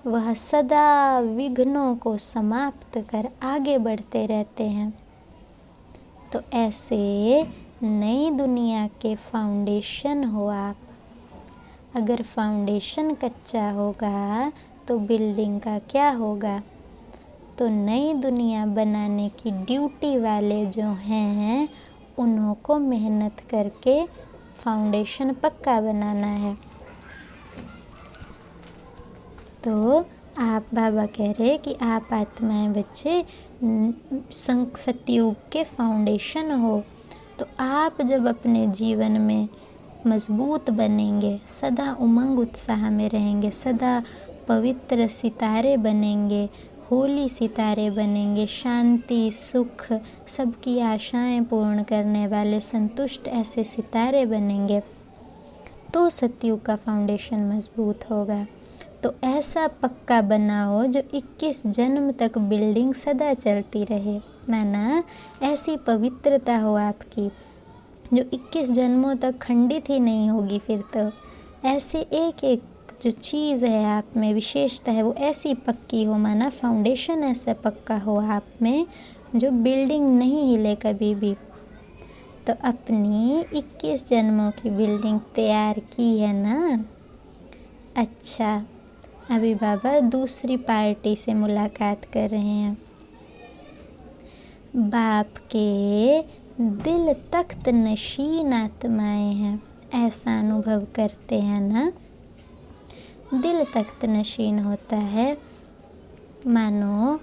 वह सदा विघ्नों को समाप्त कर आगे बढ़ते रहते हैं। तो ऐसे नई दुनिया के फाउंडेशन हो आप। अगर फाउंडेशन कच्चा होगा तो बिल्डिंग का क्या होगा। तो नई दुनिया बनाने की ड्यूटी वाले जो हैं, उन्हों को मेहनत करके फाउंडेशन पक्का बनाना है। तो आप बाबा कह रहे कि आप आत्माएं बच्चे सतयुग के फाउंडेशन हो। तो आप जब अपने जीवन में मजबूत बनेंगे, सदा उमंग उत्साह में रहेंगे, सदा पवित्र सितारे बनेंगे, होली सितारे बनेंगे, शांति, सुख, सबकी आशाएं पूर्ण करने वाले संतुष्ट ऐसे सितारे बनेंगे, तो सतयुग का फाउंडेशन मजबूत होगा। तो ऐसा पक्का बनाओ जो 21 जन्म तक बिल्डिंग सदा चलती रहे। माना ऐसी पवित्रता हो आपकी जो 21 जन्मों तक खंडित ही नहीं होगी। फिर तो ऐसे एक एक जो चीज़ है आप में, विशेषता है, वो ऐसी पक्की हो, माना फाउंडेशन ऐसा पक्का हो आप में जो बिल्डिंग नहीं हिले कभी भी। तो अपनी 21 जन्मों की बिल्डिंग तैयार की है ना। अच्छा, अभी बाबा दूसरी पार्टी से मुलाकात कर रहे हैं। बाप के दिल तख्त नशीन आत्माएं हैं, ऐसा अनुभव करते हैं ना। दिल तख्त नशीन होता है, मानो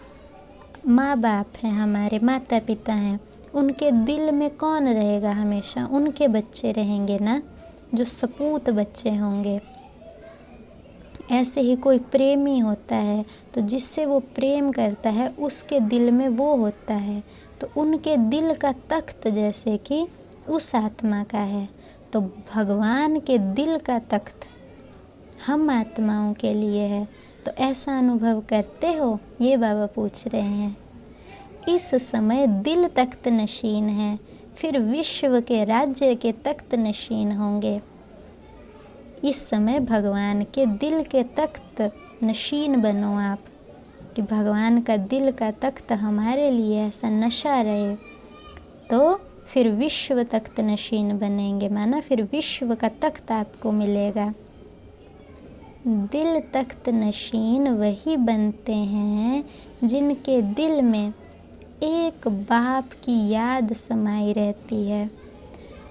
माँ बाप हैं, हमारे माता पिता हैं, उनके दिल में कौन रहेगा हमेशा? उनके बच्चे रहेंगे ना, जो सपूत बच्चे होंगे। ऐसे ही कोई प्रेमी होता है तो जिससे वो प्रेम करता है उसके दिल में वो होता है, तो उनके दिल का तख्त जैसे कि उस आत्मा का है। तो भगवान के दिल का तख्त हम आत्माओं के लिए है। तो ऐसा अनुभव करते हो? ये बाबा पूछ रहे हैं। इस समय दिल तख्त नशीन है, फिर विश्व के राज्य के तख्त नशीन होंगे। इस समय भगवान के दिल के तख्त नशीन बनो आप, कि भगवान का दिल का तख्त हमारे लिए ऐसा नशा रहे, तो फिर विश्व तख्त नशीन बनेंगे, माना फिर विश्व का तख्त आपको मिलेगा। दिल तख्त नशीन वही बनते हैं जिनके दिल में एक बाप की याद समाई रहती है।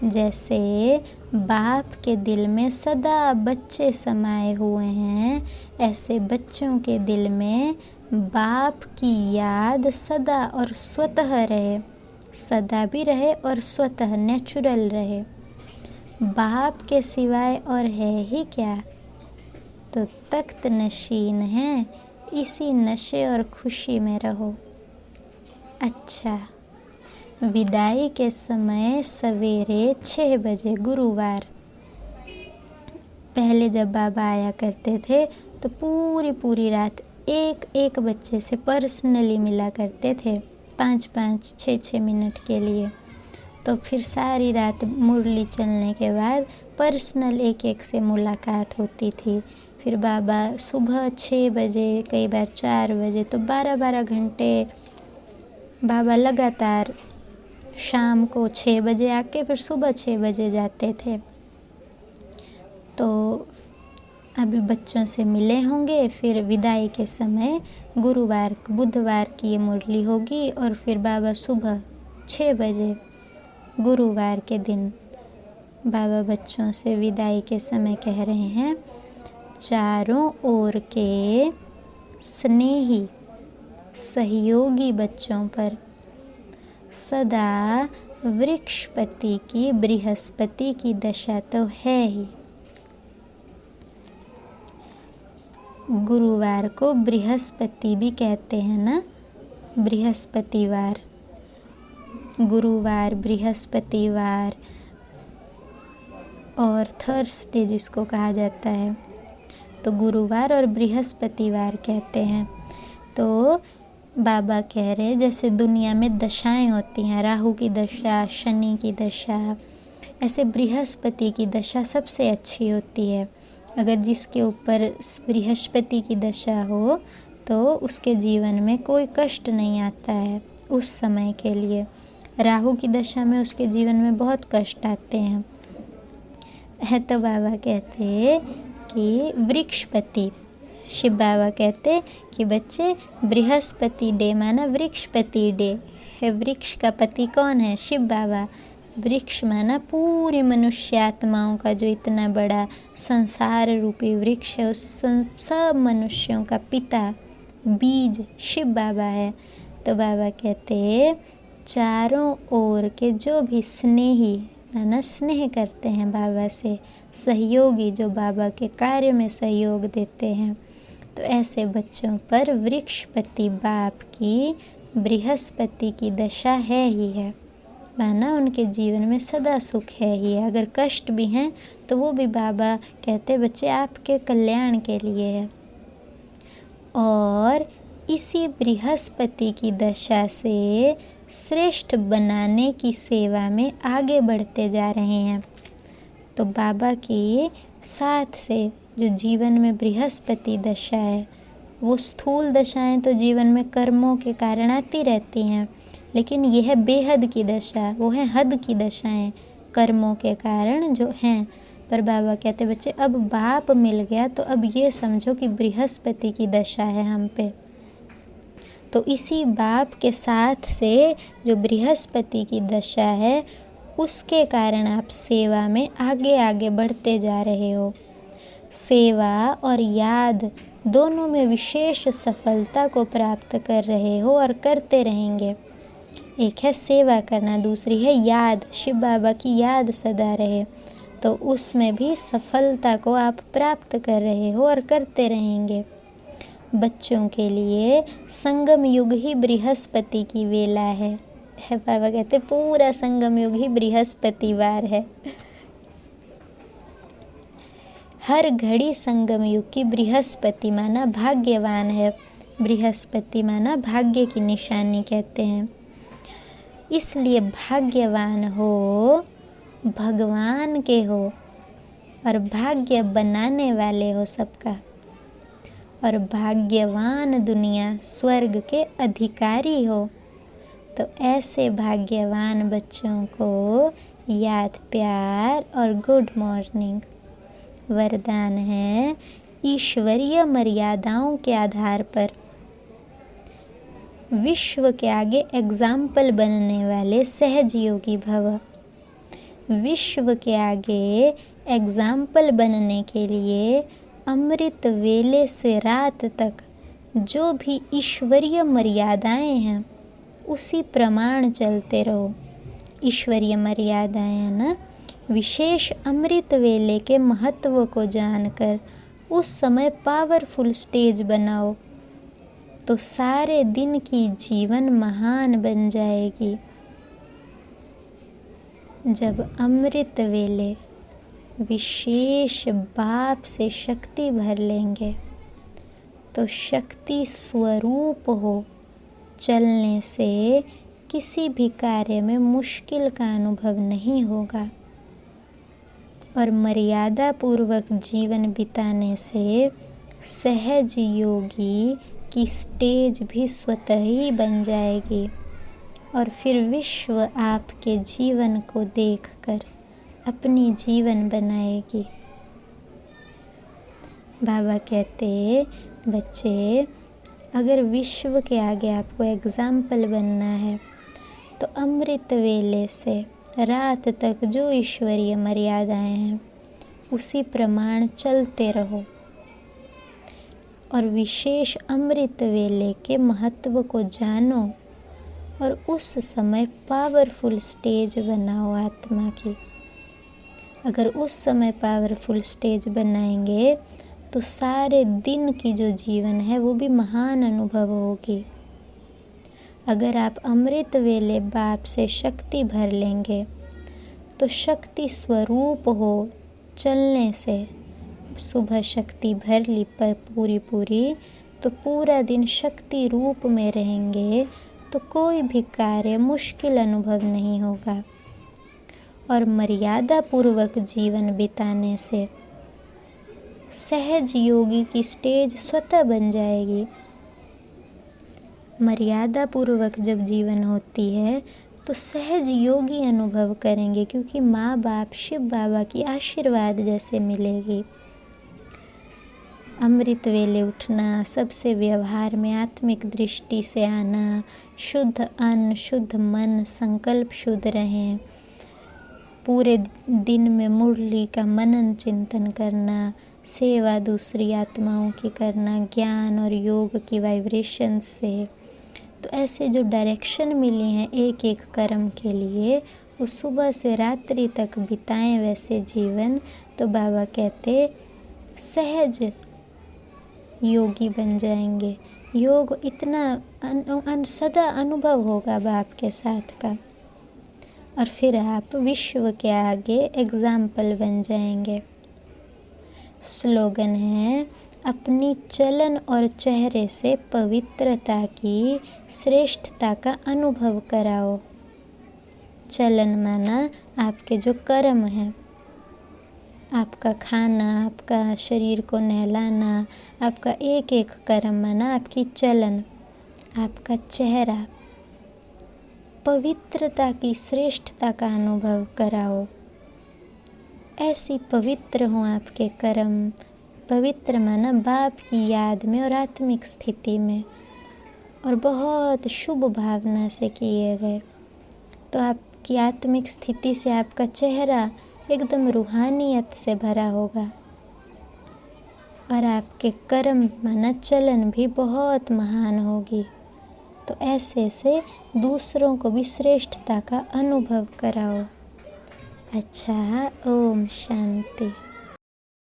जैसे बाप के दिल में सदा बच्चे समाये हुए हैं, ऐसे बच्चों के दिल में बाप की याद सदा और स्वतः रहे, सदा भी रहे और स्वतः नेचुरल रहे। बाप के सिवाय और है ही क्या? तो तख्त नशीन है, इसी नशे और खुशी में रहो। अच्छा, विदाई के समय सवेरे 6 बजे गुरुवार, पहले जब बाबा आया करते थे तो पूरी रात एक बच्चे से पर्सनली मिला करते थे, 5-5, 6-6 मिनट के लिए। तो फिर सारी रात मुरली चलने के बाद पर्सनल एक से मुलाकात होती थी। फिर बाबा सुबह 6 बजे, कई बार 4 बजे, तो 12-12 घंटे बाबा लगातार शाम को 6 बजे आके फिर सुबह 6 बजे जाते थे। तो अभी बच्चों से मिले होंगे, फिर विदाई के समय गुरुवार बुधवार की ये मुरली होगी और फिर बाबा सुबह 6 बजे गुरुवार के दिन बाबा बच्चों से विदाई के समय कह रहे हैं, चारों ओर के स्नेही सहयोगी बच्चों पर सदा वृक्षपति की बृहस्पति की दशा तो है ही। गुरुवार को बृहस्पति भी कहते हैं ना, बृहस्पतिवार, गुरुवार, बृहस्पतिवार और थर्सडे जिसको कहा जाता है, तो गुरुवार और बृहस्पतिवार कहते हैं। तो बाबा कह रहे जैसे दुनिया में दशाएं होती हैं, राहु की दशा, शनि की दशा, ऐसे बृहस्पति की दशा सबसे अच्छी होती है। अगर जिसके ऊपर बृहस्पति की दशा हो तो उसके जीवन में कोई कष्ट नहीं आता है उस समय के लिए। राहु की दशा में उसके जीवन में बहुत कष्ट आते हैं। तो बाबा कहते कि वृक्षपति, शिव बाबा कहते कि बच्चे बृहस्पति डे माना वृक्षपति डे है। वृक्ष का पति कौन है? शिव बाबा। वृक्ष माना पूरी मनुष्य आत्माओं का जो इतना बड़ा संसार रूपी वृक्ष है, उस सब मनुष्यों का पिता बीज शिव बाबा है। तो बाबा कहते चारों ओर के जो भी स्नेही माना स्नेह करते हैं बाबा से, सहयोगी जो बाबा के कार्य में सहयोग देते हैं, तो ऐसे बच्चों पर वृक्षपति बाप की बृहस्पति की दशा है ही है, माना उनके जीवन में सदा सुख है ही है। अगर कष्ट भी हैं तो वो भी बाबा कहते बच्चे आपके कल्याण के लिए है। और इसी बृहस्पति की दशा से श्रेष्ठ बनाने की सेवा में आगे बढ़ते जा रहे हैं। तो बाबा के साथ से जो जीवन में बृहस्पति दशा है, वो स्थूल दशाएं तो जीवन में कर्मों के कारण आती रहती हैं, लेकिन यह बेहद की दशा, वो है हद की दशाएं कर्मों के कारण जो हैं। पर बाबा कहते बच्चे अब बाप मिल गया तो अब ये समझो कि बृहस्पति की दशा है हम पे। तो इसी बाप के साथ से जो बृहस्पति की दशा है उसके कारण आप सेवा में आगे आगे बढ़ते जा रहे हो। सेवा और याद दोनों में विशेष सफलता को प्राप्त कर रहे हो और करते रहेंगे। एक है सेवा करना, दूसरी है याद, शिव बाबा की याद सदा रहे, तो उसमें भी सफलता को आप प्राप्त कर रहे हो और करते रहेंगे। बच्चों के लिए संगम युग ही बृहस्पति की वेला है। बाबा कहते पूरा संगम युग ही बृहस्पतिवार है। हर घड़ी संगम युग की बृहस्पति माना भाग्यवान है। बृहस्पति माना भाग्य की निशानी कहते हैं। इसलिए भाग्यवान हो, भगवान के हो और भाग्य बनाने वाले हो सबका, और भाग्यवान दुनिया स्वर्ग के अधिकारी हो। तो ऐसे भाग्यवान बच्चों को याद, प्यार और गुड मॉर्निंग वरदान है। ईश्वरीय मर्यादाओं के आधार पर विश्व के आगे एग्जाम्पल बनने वाले सहज योगी भव। विश्व के आगे एग्जाम्पल बनने के लिए अमृत वेले से रात तक जो भी ईश्वरीय मर्यादाएं हैं उसी प्रमाण चलते रहो। ईश्वरीय मर्यादाएं है ना, विशेष अमृत वेले के महत्व को जानकर उस समय पावरफुल स्टेज बनाओ तो सारे दिन की जीवन महान बन जाएगी। जब अमृत वेले विशेष बाप से शक्ति भर लेंगे तो शक्ति स्वरूप हो, चलने से किसी भी कार्य में मुश्किल का अनुभव नहीं होगा। और मर्यादा पूर्वक जीवन बिताने से सहज योगी की स्टेज भी स्वतः ही बन जाएगी और फिर विश्व आपके जीवन को देखकर अपनी जीवन बनाएगी। बाबा कहते बच्चे अगर विश्व के आगे आपको एग्जाम्पल बनना है तो अमृत वेले से रात तक जो ईश्वरीय मर्यादाएं हैं उसी प्रमाण चलते रहो और विशेष अमृत वेले के महत्व को जानो और उस समय पावरफुल स्टेज बनाओ आत्मा की। अगर उस समय पावरफुल स्टेज बनाएंगे तो सारे दिन की जो जीवन है वो भी महान अनुभव होगी। अगर आप अमृत वेले बाप से शक्ति भर लेंगे तो शक्ति स्वरूप हो, चलने से सुबह शक्ति भर ली पूरी तो पूरा दिन शक्ति रूप में रहेंगे तो कोई भी कार्य मुश्किल अनुभव नहीं होगा। और मर्यादा पूर्वक जीवन बिताने से सहज योगी की स्टेज स्वतः बन जाएगी। मर्यादा पूर्वक जब जीवन होती है तो सहज योगी अनुभव करेंगे क्योंकि माँ बाप शिव बाबा की आशीर्वाद जैसे मिलेगी। अमृत वेले उठना, सबसे व्यवहार में आत्मिक दृष्टि से आना, शुद्ध अन्न, शुद्ध मन, संकल्प शुद्ध रहें, पूरे दिन में मुरली का मनन चिंतन करना, सेवा दूसरी आत्माओं की करना, ज्ञान और योग की वाइब्रेशन से। तो ऐसे जो डायरेक्शन मिली हैं एक एक कर्म के लिए वो सुबह से रात्रि तक बिताएं वैसे जीवन। तो बाबा कहते सहज योगी बन जाएंगे। योग इतना सदा अनुभव होगा बाप के साथ का और फिर आप विश्व के आगे एग्जाम्पल बन जाएंगे। स्लोगन है अपनी चलन और चेहरे से पवित्रता की श्रेष्ठता का अनुभव कराओ। चलन माना आपके जो कर्म हैं, आपका खाना, आपका शरीर को नहलाना, आपका एक एक कर्म माना आपकी चलन, आपका चेहरा। पवित्रता की श्रेष्ठता का अनुभव कराओ। ऐसी पवित्र हों आपके कर्म। पवित्र माना बाप की याद में और आत्मिक स्थिति में, और बहुत शुभ भावना से किए गए, तो आपकी आत्मिक स्थिति से आपका चेहरा एकदम रूहानियत से भरा होगा और आपके कर्म माना चलन भी बहुत महान होगी। तो ऐसे से दूसरों को भी श्रेष्ठता का अनुभव कराओ। अच्छा, ओम शांति।